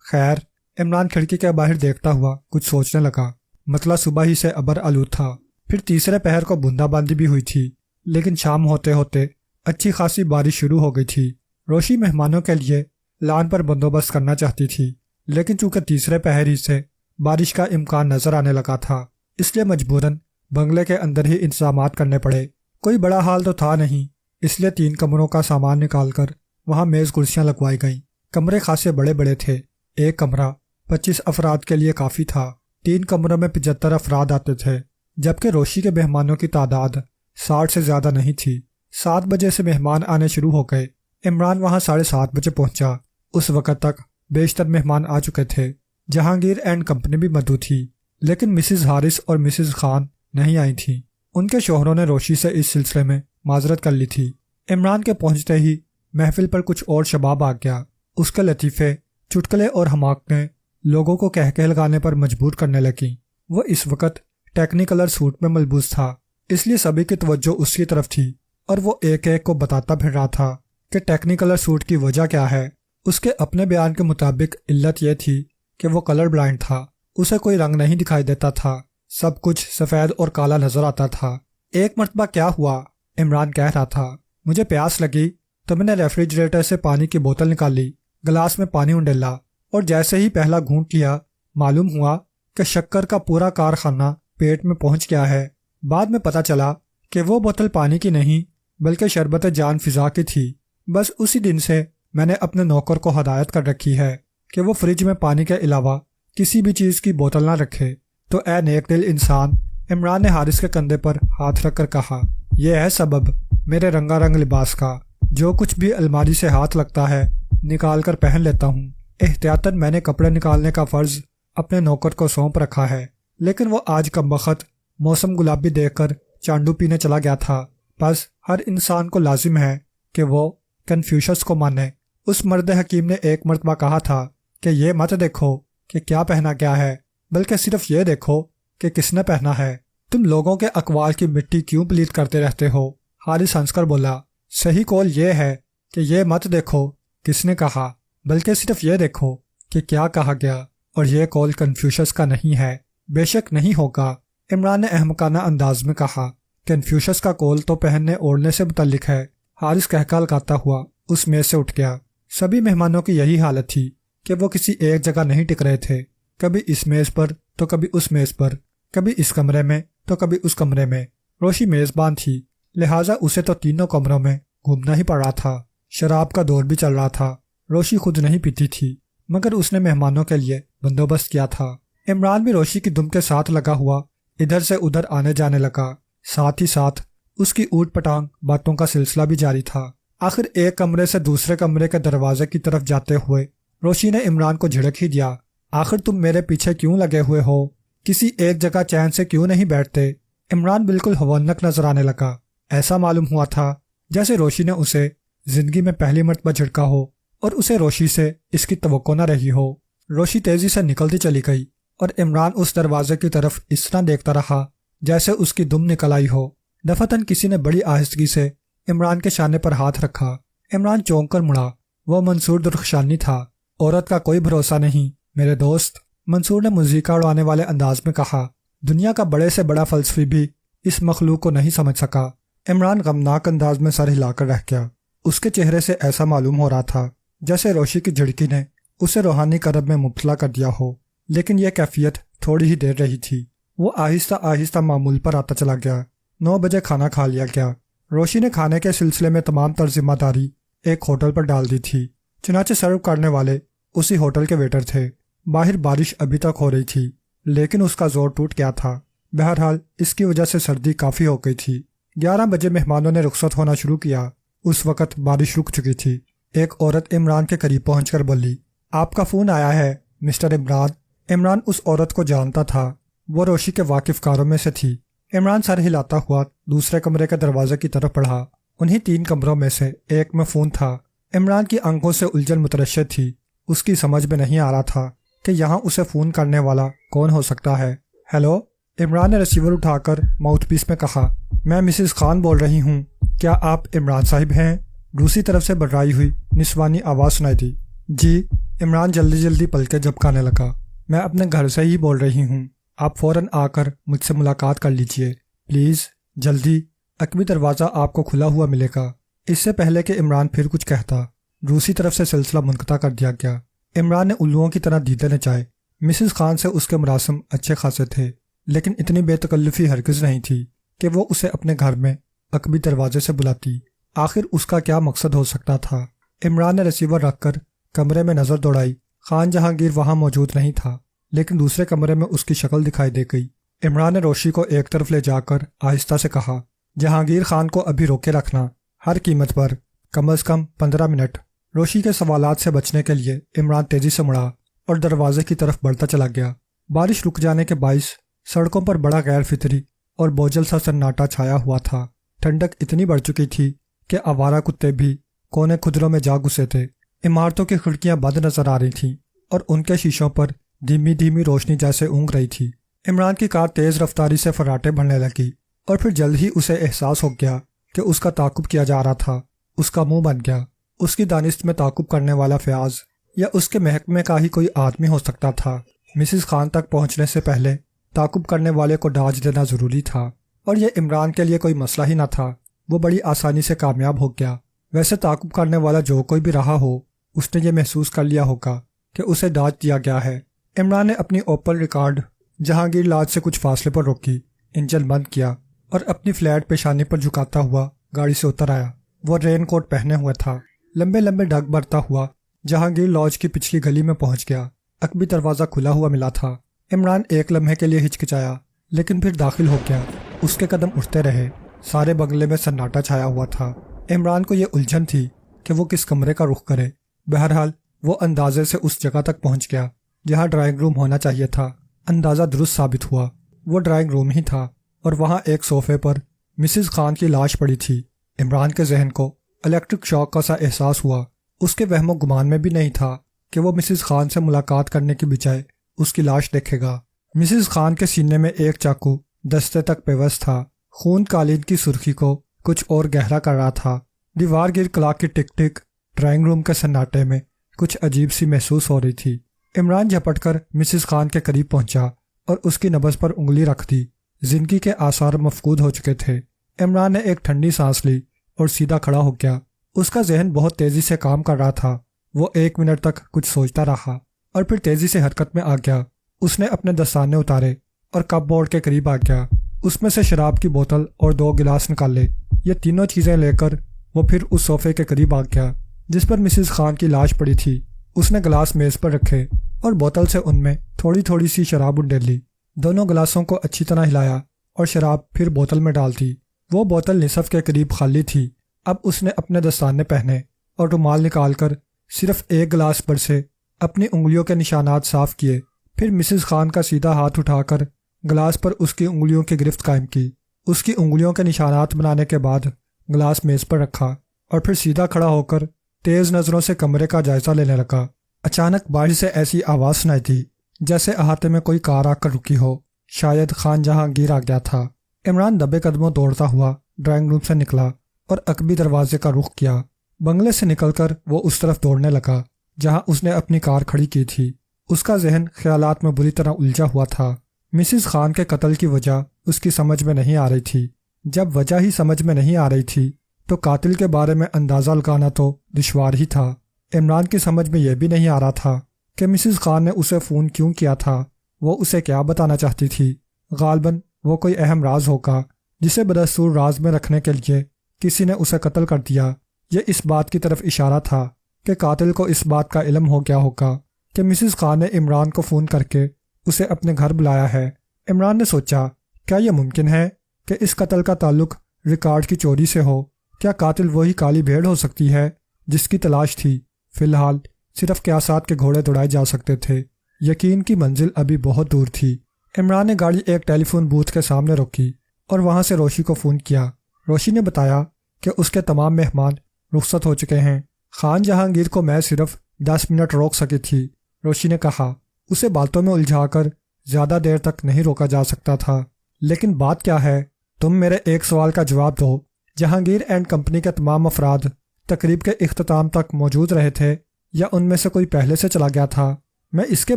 خیر۔ عمران کھڑکی کے باہر دیکھتا ہوا کچھ سوچنے لگا۔ مطلع صبح ہی سے ابر آلود تھا، پھر تیسرے پہر کو بوندا باندی بھی ہوئی تھی، لیکن شام ہوتے ہوتے اچھی خاصی بارش شروع ہو گئی تھی۔ روشی مہمانوں کے لیے لان پر بندوبست کرنا چاہتی تھی، لیکن چونکہ تیسرے پہر ہی سے بارش کا امکان نظر آنے لگا تھا، اس لیے مجبوراً بنگلے کے اندر ہی انتظامات کرنے پڑے۔ کوئی بڑا حال تو تھا نہیں، اس لیے 3 کمروں کا سامان نکال کر وہاں میز کرسیاں لگوائی گئیں۔ کمرے خاصے بڑے بڑے تھے۔ ایک کمرہ 25 افراد کے لیے کافی تھا۔ 3 کمروں میں 75 افراد آتے تھے، جبکہ روشی کے مہمانوں کی تعداد 60 سے زیادہ نہیں تھی۔ 7 بجے سے مہمان آنے شروع ہو گئے۔ عمران وہاں 7:30 بجے پہنچا۔ اس وقت تک بیشتر مہمان آ چکے تھے۔ جہانگیر اینڈ کمپنی بھی مدعو تھی، لیکن مسز ہارس اور مسز خان نہیں آئی تھیں۔ ان کے شوہروں نے روشی سے اس سلسلے میں معذرت کر لی تھی۔ عمران کے پہنچتے ہی محفل پر کچھ اور شباب آ گیا۔ اس کے لطیفے، چٹکلے اور حماقتیں لوگوں کو کہہ لگانے پر مجبور کرنے لگیں۔ وہ اس وقت ٹیکنی کلر سوٹ میں ملبوس تھا، اس لیے سبھی کی توجہ اس کی طرف تھی، اور وہ ایک ایک کو بتاتا پھر رہا تھا کہ ٹیکنی کلر سوٹ کی وجہ کیا ہے۔ اس کے اپنے بیان کے مطابق علت یہ تھی کہ وہ کلر بلائنڈ تھا، اسے کوئی رنگ نہیں دکھائی دیتا تھا، سب کچھ سفید اور کالا نظر آتا تھا۔ ایک مرتبہ کیا ہوا، عمران کہہ رہا تھا، مجھے پیاس لگی تو میں نے ریفریجریٹر سے پانی کی بوتل نکالی، گلاس میں پانی انڈیلا، اور جیسے ہی پہلا گھونٹ لیا معلوم ہوا کہ شکر کا پورا کارخانہ پیٹ میں پہنچ گیا ہے۔ بعد میں پتہ چلا کہ وہ بوتل پانی کی نہیں بلکہ شربت جان فضا کی تھی۔ بس اسی دن سے میں نے اپنے نوکر کو ہدایت کر رکھی ہے کہ وہ فریج میں پانی کے علاوہ کسی بھی چیز کی بوتل نہ رکھے۔ تو اے نیک دل انسان، عمران نے حارث کے کندھے پر ہاتھ رکھ کر کہا، یہ ہے سبب میرے رنگا رنگ لباس کا۔ جو کچھ بھی الماری سے ہاتھ لگتا ہے نکال کر پہن لیتا ہوں۔ احتیاطاً میں نے کپڑے نکالنے کا فرض اپنے نوکر کو سونپ رکھا ہے، لیکن وہ آج کمبخت موسم گلابی دیکھ کر چانڈو پینے چلا گیا تھا۔ بس ہر انسان کو لازم ہے کہ وہ کنفیوشس کو مانے۔ اس مرد حکیم نے ایک مرتبہ کہا تھا کہ یہ مت دیکھو کہ کیا پہنا کیا ہے، بلکہ صرف یہ دیکھو کہ کس نے پہنا ہے۔ تم لوگوں کے اقوال کی مٹی کیوں پلید کرتے رہتے ہو؟ حارث ہنس کر بولا، صحیح قول یہ ہے کہ یہ مت دیکھو کس نے کہا، بلکہ صرف یہ دیکھو کہ کیا کہا گیا، اور یہ قول کنفیوشس کا نہیں ہے۔ بے شک نہیں ہوگا، عمران نے احمقانہ انداز میں کہا۔ کنفیوشس کا قول تو پہننے اوڑھنے سے متعلق ہے۔ حارث کہکا لگاتا ہوا اس میز سے اٹھ گیا۔ سبھی مہمانوں کی یہی حالت تھی کہ وہ کسی ایک جگہ نہیں ٹک رہے تھے، کبھی اس میز پر تو کبھی اس میز پر، کبھی اس کمرے میں تو کبھی اس کمرے میں۔ روشی میزبان تھی، لہٰذا اسے تو تینوں کمروں میں گھومنا ہی پڑ رہا تھا۔ شراب کا دور بھی چل رہا تھا۔ روشی خود نہیں پیتی تھی، مگر اس نے مہمانوں کے لیے بندوبست کیا تھا۔ عمران بھی روشی کی دم کے ساتھ لگا ہوا ادھر سے ادھر آنے جانے لگا، ساتھ ہی ساتھ اس کی اوٹ پٹانگ باتوں کا سلسلہ بھی جاری تھا۔ آخر ایک کمرے سے دوسرے کمرے کے دروازے کی طرف جاتے ہوئے روشی نے عمران کو جھڑک ہی دیا، آخر تم میرے پیچھے کیوں لگے ہوئے ہو؟ کسی ایک جگہ چین سے کیوں نہیں بیٹھتے؟ عمران بالکل ہونک نظر آنے لگا۔ ایسا معلوم ہوا تھا جیسے روشی نے اسے زندگی میں پہلی مرتبہ جھڑکا ہو اور اسے روشی سے اس کی توقع نہ رہی ہو۔ روشی تیزی سے نکلتی چلی گئی اور عمران اس دروازے کی طرف اس طرح دیکھتا رہا جیسے اس کی دم نکل آئی ہو۔ دفعتاً کسی نے بڑی آہستگی سے عمران کے شانے پر ہاتھ رکھا۔ عمران چونک کر مڑا، وہ منصور درخشانی تھا۔ عورت کا کوئی بھروسہ نہیں میرے دوست، منصور نے موسیقی اڑانے والے انداز میں کہا۔ دنیا کا بڑے سے بڑا فلسفی بھی اس مخلوق کو نہیں سمجھ سکا۔ عمران غمناک انداز میں سر ہلا کر رہ گیا۔ اس کے چہرے سے ایسا معلوم ہو رہا تھا جیسے روشی کی جھڑکی نے اسے روحانی کرب میں مبتلا کر دیا ہو، لیکن یہ کیفیت تھوڑی ہی دیر رہی تھی۔ وہ آہستہ آہستہ معمول پر آتا چلا گیا۔ 9 بجے کھانا کھا لیا گیا۔ روشی نے کھانے کے سلسلے میں تمام تر ذمہ داری ایک ہوٹل پر ڈال دی تھی، چنانچہ سرو کرنے والے اسی ہوٹل کے ویٹر تھے۔ باہر بارش ابھی تک ہو رہی تھی، لیکن اس کا زور ٹوٹ گیا تھا۔ بہرحال اس کی وجہ سے سردی کافی ہو گئی تھی۔ 11 بجے مہمانوں نے رخصت ہونا شروع کیا۔ اس وقت بارش رک چکی تھی۔ ایک عورت عمران کے قریب پہنچ کر بولی، آپ کا فون آیا ہے مسٹر عمران۔ عمران اس عورت کو جانتا تھا، وہ روشی کے واقف کاروں میں سے تھی۔ عمران سر ہلاتا ہوا دوسرے کمرے کے دروازے کی طرف بڑھا۔ انہی 3 کمروں میں سے ایک میں فون تھا۔ عمران کی آنکھوں سے الجھن مترشد تھی۔ اس کی سمجھ میں نہیں آ رہا تھا کہ یہاں اسے فون کرنے والا کون ہو سکتا ہے۔ ہیلو، عمران نے ریسیور اٹھا کر ماؤتھ پیس میں کہا، میں مسز خان بول رہی ہوں، کیا آپ عمران صاحب ہیں؟ دوسری طرف سے بڑھائی ہوئی نسوانی آواز سنائی دی۔ جی، عمران جلدی جلدی پلکیں جھپکانے لگا، میں اپنے گھر سے ہی بول رہی ہوں، آپ فوراً آ کر مجھ سے ملاقات کر لیجئے پلیز، جلدی، عقبی دروازہ آپ کو کھلا ہوا ملے گا۔ اس سے پہلے کہ عمران پھر کچھ کہتا، دوسری طرف سے سلسلہ منقطع کر دیا گیا۔ عمران نے الوؤں کی طرح دیدے نچائے۔ مسز خان سے اس کے مراسم اچھے خاصے تھے، لیکن اتنی بے تکلفی ہرگز نہیں تھی کہ وہ اسے اپنے گھر میں عقبی دروازے سے بلاتی۔ آخر اس کا کیا مقصد ہو سکتا تھا؟ عمران نے ریسیور رکھ کر کمرے میں نظر دوڑائی۔ خان جہانگیر وہاں موجود نہیں تھا، لیکن دوسرے کمرے میں اس کی شکل دکھائی دے گئی۔ عمران نے روشی کو ایک طرف لے جا کر آہستہ سے کہا، جہانگیر خان کو ابھی روکے رکھنا، ہر قیمت پر، کم از کم 15 منٹ۔ روشی کے سوالات سے بچنے کے لیے عمران تیزی سے مڑا اور دروازے کی طرف بڑھتا چلا گیا۔ بارش رک جانے کے باعث سڑکوں پر بڑا غیر فطری اور بوجھل سا سناٹا چھایا ہوا تھا۔ ٹھنڈک اتنی بڑھ چکی تھی کہ آوارہ کتے بھی کونے کھدروں میں جا گھسے تھے۔ عمارتوں کی کھڑکیاں بند نظر آ رہی تھیں اور ان کے شیشوں پر دھیمی دھیمی روشنی جیسے اونگ رہی تھی۔ عمران کی کار تیز رفتاری سے فراٹے بھرنے لگی اور پھر جلد ہی اسے احساس ہو گیا کہ اس کا تعاقب کیا جا رہا تھا۔ اس کا منہ بن گیا۔ اس کی دانست میں تعاقب کرنے والا فیاض یا اس کے محکمے کا ہی کوئی آدمی ہو سکتا تھا۔ مسز خان تک پہنچنے سے پہلے تعاقب کرنے والے کو ڈاج دینا ضروری تھا، اور یہ عمران کے لیے کوئی مسئلہ ہی نہ تھا۔ وہ بڑی آسانی سے کامیاب ہو گیا۔ ویسے تعاقب کرنے والا جو کوئی بھی رہا ہو، اس نے یہ محسوس کر لیا ہوگا کہ اسے ڈاج دیا گیا ہے۔ عمران نے اپنی اوپل ریکارڈ جہانگیر لاج سے کچھ فاصلے پر روکی، انجن بند کیا اور اپنی فلیٹ پیشانی پر جھکاتا ہوا گاڑی سے اتر آیا۔ وہ رین کوٹ پہنے ہوئے تھا۔ لمبے لمبے ڈگ بھرتا ہوا جہانگیر لاج کی پچھلی گلی میں پہنچ گیا۔ عقبی دروازہ کھلا ہوا ملا تھا۔ عمران ایک لمحے کے لیے ہچکچایا، لیکن پھر داخل ہو گیا۔ اس کے قدم اٹھتے رہے۔ سارے بنگلے میں سناٹا چھایا ہوا تھا۔ عمران کو یہ الجھن تھی کہ وہ کس کمرے کا رخ کرے۔ بہرحال وہ اندازے سے اس جگہ تک پہنچ گیا جہاں ڈرائنگ روم ہونا چاہیے تھا۔ اندازہ درست ثابت ہوا، وہ ڈرائنگ روم ہی تھا، اور وہاں ایک صوفے پر مسز خان کی لاش پڑی تھی۔ عمران کے ذہن کو الیکٹرک شاک کا سا احساس ہوا۔ اس کے وہم و گمان میں بھی نہیں تھا کہ وہ مسز خان سے ملاقات کرنے کی بجائے اس کی لاش دیکھے گا۔ مسز خان کے سینے میں ایک چاقو دستے تک پیوست تھا۔ خون قالین کی سرخی کو کچھ اور گہرا کر رہا تھا۔ دیوار گیر کلاک کی ٹک ٹک ڈرائنگ روم کے سناٹے میں کچھ عجیب سی محسوس ہو رہی تھی۔ عمران جھپٹ کر مسز خان کے قریب پہنچا اور اس کی نبض پر انگلی رکھ دی۔ زندگی کے آثار مفقود ہو چکے تھے۔ عمران نے ایک ٹھنڈی سانس لی اور سیدھا کھڑا ہو گیا۔ اس کا ذہن بہت تیزی سے کام کر رہا تھا۔ وہ 1 منٹ تک کچھ سوچتا رہا اور پھر تیزی سے حرکت میں آ گیا۔ اس نے اپنے دستانے اتارے اور کپ بورڈ کے قریب آ گیا۔ اس میں سے شراب کی بوتل اور 2 گلاس نکالے۔ یہ تینوں چیزیں لے کر وہ پھر اس صوفے کے قریب آ گیا جس پر مسز خان کی لاش پڑی تھی۔ اس نے گلاس میز پر رکھے اور بوتل سے ان میں تھوڑی تھوڑی سی شراب انڈیل لی۔ دونوں گلاسوں کو اچھی طرح ہلایا اور شراب پھر بوتل میں ڈال دی۔ وہ بوتل نصف کے قریب خالی تھی۔ اب اس نے اپنے دستانے پہنے اور رومال نکال کر صرف ایک گلاس پر سے اپنی انگلیوں کے نشانات صاف کیے۔ پھر مسز خان کا سیدھا ہاتھ اٹھا کر گلاس پر اس کی انگلیوں کی گرفت قائم کی۔ اس کی انگلیوں کے نشانات بنانے کے بعد گلاس میز پر رکھا اور پھر سیدھا کھڑا ہو کر تیز نظروں سے کمرے کا جائزہ لینے لگا۔ اچانک باہر سے ایسی آواز سنائی دی جیسے احاطے میں کوئی کار آ کر رکی ہو۔ شاید خان جہانگیر آ گیا تھا۔ عمران دبے قدموں دوڑتا ہوا ڈرائنگ روم سے نکلا اور عقبی دروازے کا رخ کیا۔ بنگلے سے نکل کر وہ اس طرف دوڑنے لگا جہاں اس نے اپنی کار کھڑی کی تھی۔ اس کا ذہن خیالات میں بری طرح الجھا ہوا تھا۔ مسز خان کے قتل کی وجہ اس کی سمجھ میں نہیں آ رہی تھی۔ جب وجہ ہی سمجھ میں نہیں آ رہی تھی تو قاتل کے بارے میں اندازہ لگانا تو دشوار ہی تھا۔ عمران کی سمجھ میں یہ بھی نہیں آ رہا تھا کہ مسز خان نے اسے فون کیوں کیا تھا۔ وہ اسے کیا بتانا چاہتی تھی؟ غالباً وہ کوئی اہم راز ہوگا جسے بدستور راز میں رکھنے کے لیے کسی نے اسے قتل کر دیا۔ یہ اس بات کی طرف اشارہ تھا کہ قاتل کو اس بات کا علم ہو گیا ہوگا کہ مسز خان نے عمران کو فون کر کے اسے اپنے گھر بلایا ہے۔ عمران نے سوچا، کیا یہ ممکن ہے کہ اس قتل کا تعلق ریکارڈ کی چوری سے ہو؟ کیا قاتل وہی کالی بھیڑ ہو سکتی ہے جس کی تلاش تھی؟ فی الحال صرف قیاسات کے گھوڑے دوڑائے جا سکتے تھے۔ یقین کی منزل ابھی بہت دور تھی۔ عمران نے گاڑی ایک ٹیلی فون بوتھ کے سامنے روکی اور وہاں سے روشی کو فون کیا۔ روشی نے بتایا کہ اس کے تمام مہمان رخصت ہو چکے ہیں۔ خان جہانگیر کو میں صرف 10 منٹ روک سکی تھی، روشی نے کہا۔ اسے باتوں میں الجھا کر زیادہ دیر تک نہیں روکا جا سکتا تھا۔ لیکن بات کیا ہے؟ تم میرے ایک سوال کا جواب دو۔ جہانگیر اینڈ کمپنی کے تمام افراد تقریب کے اختتام تک موجود رہے تھے یا ان میں سے کوئی پہلے سے چلا گیا تھا؟ میں اس کے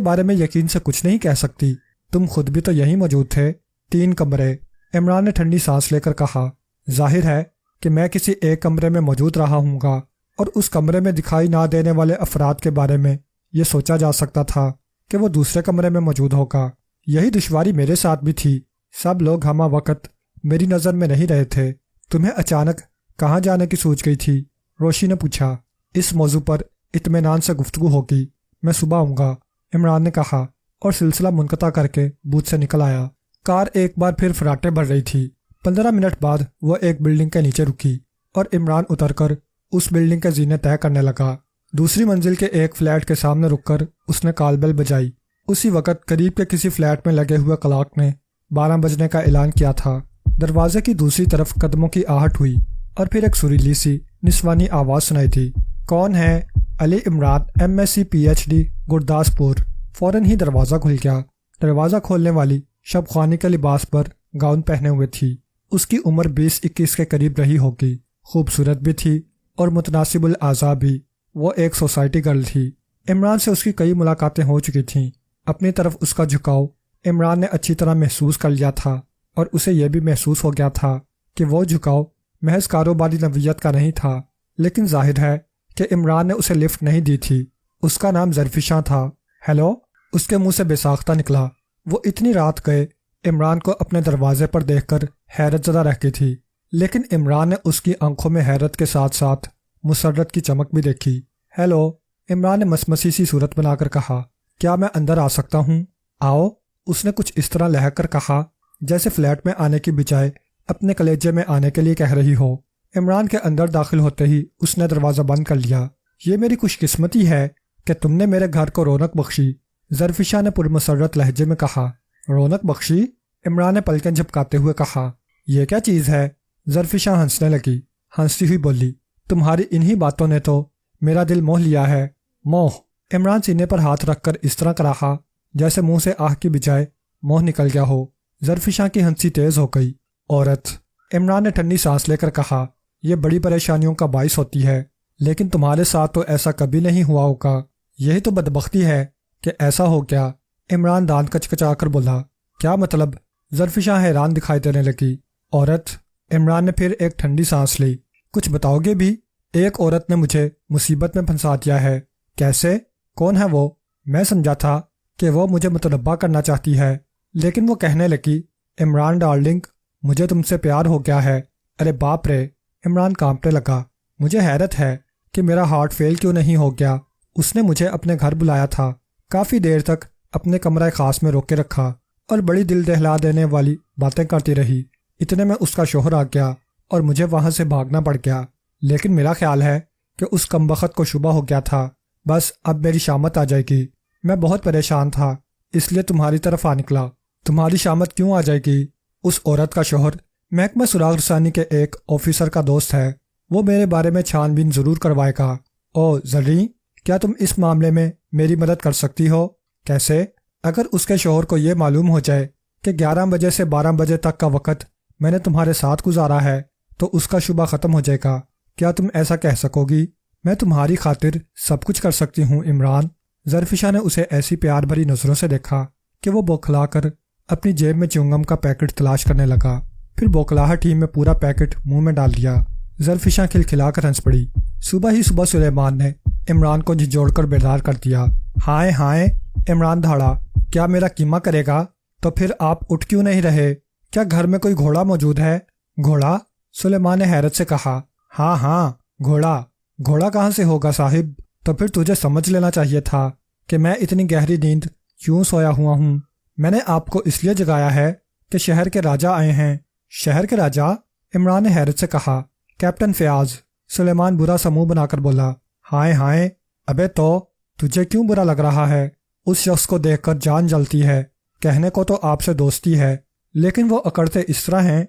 بارے میں یقین سے کچھ نہیں کہہ سکتی۔ تم خود بھی تو یہیں موجود تھے۔ 3 کمرے، عمران نے ٹھنڈی سانس لے کر کہا۔ ظاہر ہے کہ میں کسی ایک کمرے میں موجود رہا ہوں گا اور اس کمرے میں دکھائی نہ دینے والے افراد کے بارے میں یہ سوچا جا سکتا تھا کہ وہ دوسرے کمرے میں موجود ہوگا۔ یہی دشواری میرے ساتھ بھی تھی۔ سب لوگ ہمہ وقت میری نظر میں نہیں رہے تھے۔ تمہیں اچانک کہاں جانے کی سوچ گئی تھی؟ روشی نے پوچھا۔ اس موضوع پر اطمینان سے گفتگو ہوگی، میں صبح آؤں گا، عمران نے کہا اور سلسلہ منقطع کر کے بوتھ سے نکل آیا۔ کار ایک بار پھر فراٹے بھر رہی تھی۔ 15 منٹ بعد وہ ایک بلڈنگ کے نیچے رکی اور عمران اتر کر اس بلڈنگ کے زینے طے کرنے لگا۔ دوسری منزل کے ایک فلیٹ کے سامنے رک کر اس نے کال بیل بجائی۔ اسی وقت قریب کے کسی فلیٹ میں لگے ہوئے کلاک نے 12 بجنے کا اعلان کیا تھا۔ دروازے کی دوسری طرف قدموں کی آہٹ ہوئی اور پھر ایک سریلی سی نسوانی آواز سنائی تھی۔ کون ہے؟ Ali Imran, MSc PhD، Gurdaspur. فوراً ہی دروازہ کھل گیا۔ دروازہ کھولنے والی شب خوانی کے لباس پر گاؤن پہنے ہوئے تھی۔ اس کی عمر 20-21 کے قریب رہی ہوگی۔ خوبصورت بھی تھی اور متناسب الاعضاء بھی۔ وہ ایک سوسائٹی گرل تھی۔ عمران سے اس کی کئی ملاقاتیں ہو چکی تھیں۔ اپنی طرف اس کا جھکاؤ عمران نے اچھی طرح محسوس کر لیا تھا اور اسے یہ بھی محسوس ہو گیا تھا کہ وہ جھکاؤ محض کاروباری نوعیت کا نہیں تھا۔ لیکن ظاہر ہے کہ عمران نے اسے لفٹ نہیں دی تھی۔ اس کا نام ظرفشاں تھا۔ ہیلو، اس کے منہ سے بے ساختہ نکلا۔ وہ اتنی رات گئے عمران کو اپنے دروازے پر دیکھ کر حیرت زدہ رہ گئی تھی، لیکن عمران نے اس کی آنکھوں میں حیرت کے ساتھ ساتھ مسرت کی چمک بھی دیکھی۔ ہیلو، عمران نے مسمسی سی صورت بنا کر کہا۔ کیا میں اندر آ سکتا ہوں؟ آؤ، اس نے کچھ اس طرح لہک کر کہا جیسے فلیٹ میں آنے کی بجائے اپنے کلیجے میں آنے کے لیے کہہ رہی ہو۔ عمران کے اندر داخل ہوتے ہی اس نے دروازہ بند کر لیا۔ یہ میری خوش قسمتی ہے کہ تم نے میرے گھر کو رونق بخشی، ظرفشاں نے پرمسرت لہجے میں کہا۔ رونق بخشی؟ عمران نے پلکیں جھپکاتے ہوئے کہا۔ یہ کیا چیز ہے؟ ظرفشاں ہنسنے لگی۔ ہنستی ہوئی بولی، تمہاری انہی باتوں نے تو میرا دل موہ لیا ہے۔ موہ؟ عمران سینے پر ہاتھ رکھ کر اس طرح کراہا جیسے منہ سے آہ کی بجائے موہ نکل گیا ہو۔ ظرفشاں کی ہنسی تیز ہو گئی۔ عورت؟ عمران نے ٹھنڈی سانس لے کر کہا۔ یہ بڑی پریشانیوں کا باعث ہوتی ہے، لیکن تمہارے ساتھ تو ایسا کبھی نہیں ہوا ہوگا۔ یہی تو بدبختی ہے کہ ایسا ہو گیا۔ عمران دانت کچکچا کر بولا۔ کیا مطلب؟ ظرفشاں حیران دکھائی دینے لگی۔ عورت؟ عمران نے پھر ایک ٹھنڈی سانس لی۔ کچھ بتاؤ گے بھی؟ ایک عورت نے مجھے مصیبت میں پھنسا دیا ہے۔ کیسے؟ کون ہے وہ؟ میں سمجھا تھا کہ وہ مجھے متنبہ کرنا چاہتی ہے، لیکن وہ کہنے لگی، عمران ڈارلنگ، مجھے تم سے پیار ہو گیا ہے۔ ارے باپ رے! عمران کانپنے لگا۔ مجھے حیرت ہے کہ میرا ہارٹ فیل کیوں نہیں ہو گیا۔ اس نے مجھے اپنے گھر بلایا تھا، کافی دیر تک اپنے کمرہ خاص میں روکے رکھا اور بڑی دل دہلا دینے والی باتیں کرتی رہی۔ اتنے میں اس کا شوہر آ گیا اور مجھے وہاں سے بھاگنا پڑ گیا، لیکن میرا خیال ہے کہ اس کمبخت کو شبہ ہو گیا تھا۔ بس اب میری شامت آ جائے گی۔ میں بہت پریشان تھا، اس لیے تمہاری طرف آ نکلا۔ تمہاری شامت کیوں آ جائے گی؟ اس عورت کا شوہر محکمہ سراغ رسانی کے ایک آفیسر کا دوست ہے، وہ میرے بارے میں چھان بین ضرور کروائے گا۔ او زریں، کیا تم اس معاملے میں میری مدد کر سکتی ہو؟ کیسے؟ اگر اس کے شوہر کو یہ معلوم ہو جائے کہ 11 بجے سے 12 بجے تک کا وقت میں نے تمہارے ساتھ گزارا ہے تو اس کا شبہ ختم ہو جائے گا۔ کیا تم ایسا کہہ سکو گی؟ میں تمہاری خاطر سب کچھ کر سکتی ہوں عمران۔ ظرفشا نے اسے ایسی پیار بھری نظروں سے دیکھا کہ وہ بوکھلا کر اپنی جیب میں چنگم کا پیکٹ تلاش کرنے لگا، پھر بوکھلاہٹ ہی میں پورا پیکٹ منہ میں ڈال دیا۔ ظرفشا کھلکھلا کر ہنس پڑی۔ صبح ہی صبح سلیمان نے عمران کو جھنجھوڑ کر بیدار کر دیا۔ ہائے ہائے! عمران دھاڑا، کیا میرا قیمہ کرے گا؟ تو پھر آپ اٹھ کیوں نہیں رہے؟ کیا گھر میں کوئی گھوڑا موجود ہے؟ گھوڑا؟ سلیمان نے حیرت سے کہا۔ ہاں ہاں، گھوڑا۔ گھوڑا کہاں سے ہوگا صاحب؟ تو پھر تجھے سمجھ لینا چاہیے تھا کہ میں اتنی گہری نیند کیوں سویا ہوا ہوں۔ میں نے آپ کو اس لیے جگایا ہے کہ شہر کے راجہ آئے ہیں۔ شہر کے راجہ؟ عمران نے حیرت سے کہا۔ کیپٹن فیاض۔ سلیمان برا سا منہ بنا کر بولا۔ ہائے ہائے! ابے تو تجھے کیوں برا لگ رہا ہے؟ اس شخص کو دیکھ کر جان جلتی ہے۔ کہنے کو تو آپ سے دوستی ہے، لیکن وہ اکڑتے اس طرح ہیں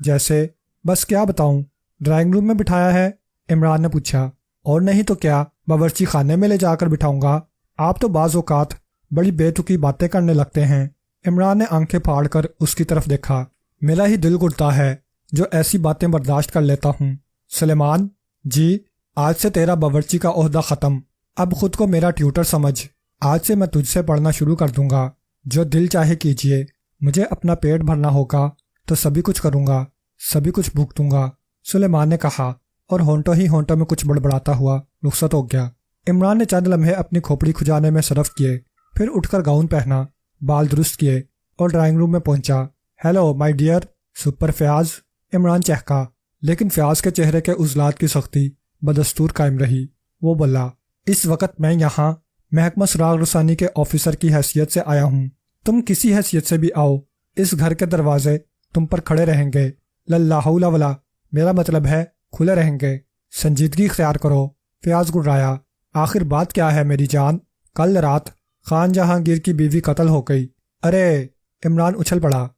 جیسے بس کیا بتاؤں۔ ڈرائنگ روم میں بٹھایا ہے؟ عمران نے پوچھا۔ اور نہیں تو کیا، باورچی خانے میں لے جا کر بٹھاؤں گا؟ آپ تو بعض اوقات بڑی بے تکی باتیں کرنے لگتے ہیں۔ عمران نے آنکھیں پھاڑ کر اس کی طرف دیکھا۔ میرا ہی دل گھٹتا ہے جو ایسی باتیں برداشت کر لیتا ہوں۔ سلیمان جی، آج سے تیرا باورچی کا عہدہ ختم۔ اب خود کو میرا ٹیوٹر سمجھ۔ آج سے میں تجھ سے پڑھنا شروع کر دوں گا۔ جو دل چاہے کیجیے۔ مجھے اپنا پیٹ بھرنا ہوگا تو سبھی کچھ کروں گا، سبھی کچھ بھگتوں گا، سلیمان نے کہا، اور ہونٹوں ہی ہونٹوں میں کچھ بڑبڑاتا ہوا رخصت ہو گیا۔ عمران نے چند لمحے اپنی کھوپڑی کھجانے میں صرف کیے، پھر اٹھ کر گاؤن پہنا، بال درست کیے اور ڈرائنگ روم میں پہنچا۔ Hello my dear super Fayaz, Imran چہکا، لیکن فیاض کے چہرے کے عضلات کی سختی بدستور قائم رہی۔ وہ بولا، اس وقت میں یہاں محکمہ سراغ رسانی کے آفیسر کی حیثیت سے آیا ہوں۔ تم کسی حیثیت سے بھی آؤ، اس گھر کے دروازے تم پر کھڑے رہیں گے۔ لا حول ولا، میرا مطلب ہے کھلے رہیں گے۔ سنجیدگی اختیار کرو۔ فیاض گڑرایا۔ آخر بات کیا ہے میری جان؟ کل رات خان جہانگیر کی بیوی قتل ہو گئی۔ ارے! عمران اچھل پڑا۔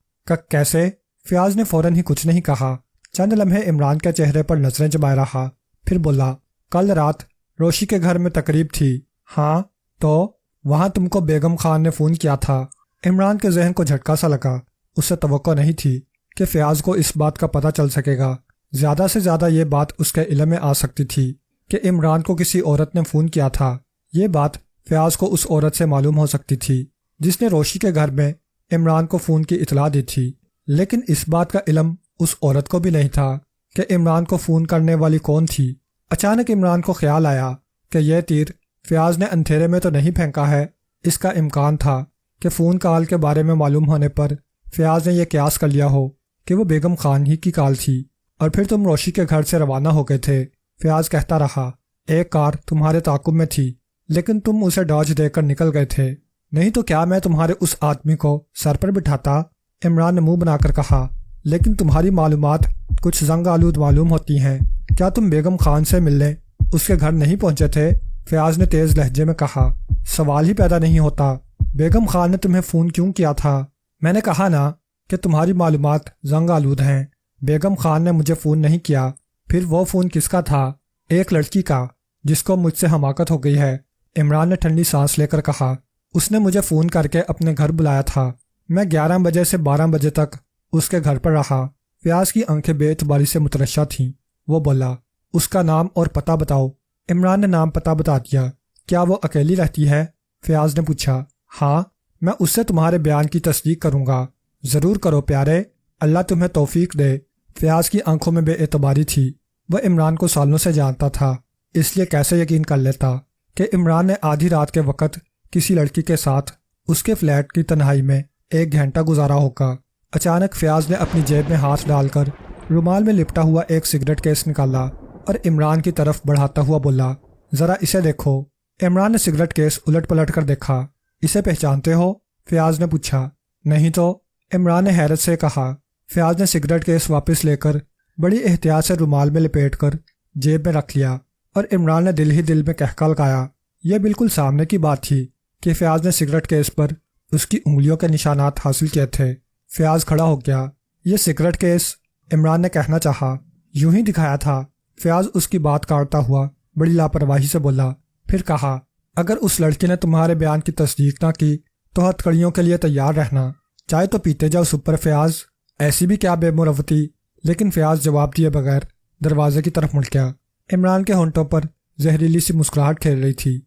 کیسے؟ فیاض نے فوراً ہی کچھ نہیں کہا، چند لمحے عمران کے چہرے پر نظریں جمائے رہا، پھر بولا، کل رات روشی کے گھر میں تقریب تھی۔ ہاں تو وہاں تم کو بیگم خان نے فون کیا تھا۔ عمران کے ذہن کو جھٹکا سا لگا۔ اسے توقع نہیں تھی کہ فیاض کو اس بات کا پتہ چل سکے گا۔ زیادہ سے زیادہ یہ بات اس کے علم میں آ سکتی تھی کہ عمران کو کسی عورت نے فون کیا تھا۔ یہ بات فیاض کو اس عورت سے معلوم ہو سکتی تھی جس نے روشی کے گھر میں عمران کو فون کی اطلاع دی تھی، لیکن اس بات کا علم اس عورت کو بھی نہیں تھا کہ عمران کو فون کرنے والی کون تھی۔ اچانک عمران کو خیال آیا کہ یہ تیر فیاض نے اندھیرے میں تو نہیں پھینکا ہے۔ اس کا امکان تھا کہ فون کال کے بارے میں معلوم ہونے پر فیاض نے یہ قیاس کر لیا ہو کہ وہ بیگم خان ہی کی کال تھی، اور پھر تم روشی کے گھر سے روانہ ہو گئے تھے۔ فیاض کہتا رہا، ایک کار تمہارے تعاقب میں تھی، لیکن تم اسے ڈاج دے کر نکل گئے تھے، نہیں تو کیا میں تمہارے اس آدمی کو سر پر بٹھاتا؟ عمران نے منہ بنا کر کہا، لیکن تمہاری معلومات کچھ زنگ آلود معلوم ہوتی ہیں۔ کیا تم بیگم خان سے ملنے اس کے گھر نہیں پہنچے تھے؟ فیاض نے تیز لہجے میں کہا۔ سوال ہی پیدا نہیں ہوتا، بیگم خان نے تمہیں فون کیوں کیا تھا؟ میں نے کہا نا کہ تمہاری معلومات زنگ آلود ہیں۔ بیگم خان نے مجھے فون نہیں کیا۔ پھر وہ فون کس کا تھا؟ ایک لڑکی کا جس کو مجھ سے حماقت ہو گئی ہے۔ عمران نے ٹھنڈی سانس لے کر کہا، اس نے مجھے فون کر کے اپنے گھر بلایا تھا۔ میں 11 بجے سے 12 بجے تک اس کے گھر پر رہا۔ فیاض کی آنکھیں بے اعتباری سے مترشح تھیں۔ وہ بولا، اس کا نام اور پتہ بتاؤ۔ عمران نے نام پتہ بتا دیا۔ کیا وہ اکیلی رہتی ہے؟ فیاض نے پوچھا۔ ہاں، میں اس سے تمہارے بیان کی تصدیق کروں گا۔ ضرور کرو پیارے، اللہ تمہیں توفیق دے۔ فیاض کی آنکھوں میں بے اعتباری تھی۔ وہ عمران کو سالوں سے جانتا تھا، اس لیے کیسے یقین کر لیتا کہ عمران نے آدھی رات کے وقت کسی لڑکی کے ساتھ اس کے فلیٹ کی تنہائی میں 1 گھنٹہ گزارا ہوگا۔ اچانک فیاض نے اپنی جیب میں ہاتھ ڈال کر رومال میں لپٹا ہوا ایک سگریٹ کیس نکالا اور عمران کی طرف بڑھاتا ہوا بولا، ذرا اسے دیکھو۔ عمران نے سگریٹ کیس الٹ پلٹ کر دیکھا۔ اسے پہچانتے ہو؟ فیاض نے پوچھا۔ نہیں تو، عمران نے حیرت سے کہا۔ فیاض نے سگریٹ کیس واپس لے کر بڑی احتیاط سے رومال میں لپیٹ کر جیب میں رکھ لیا اور عمران نے دل ہی دل میں کہکا لگایا۔ یہ بالکل سامنے کی بات تھی کہ فیاض نے سگریٹ کیس پر اس کی انگلیوں کے نشانات حاصل کیے تھے۔ فیاض کھڑا ہو گیا۔ یہ سگریٹ کیس، عمران نے کہنا چاہا، یوں ہی دکھایا تھا۔ فیاض اس کی بات کاٹتا ہوا بڑی لاپرواہی سے بولا، پھر کہا، اگر اس لڑکی نے تمہارے بیان کی تصدیق نہ کی تو ہتھکڑیوں کے لیے تیار رہنا، چائے تو پیتے جاؤ سپر فیاض، ایسی بھی کیا بے مروتی۔ لیکن فیاض جواب دیے بغیر دروازے کی طرف مڑ گیا۔ عمران کے ہونٹوں پر زہریلی سی مسکراہٹ کھیل رہی تھی۔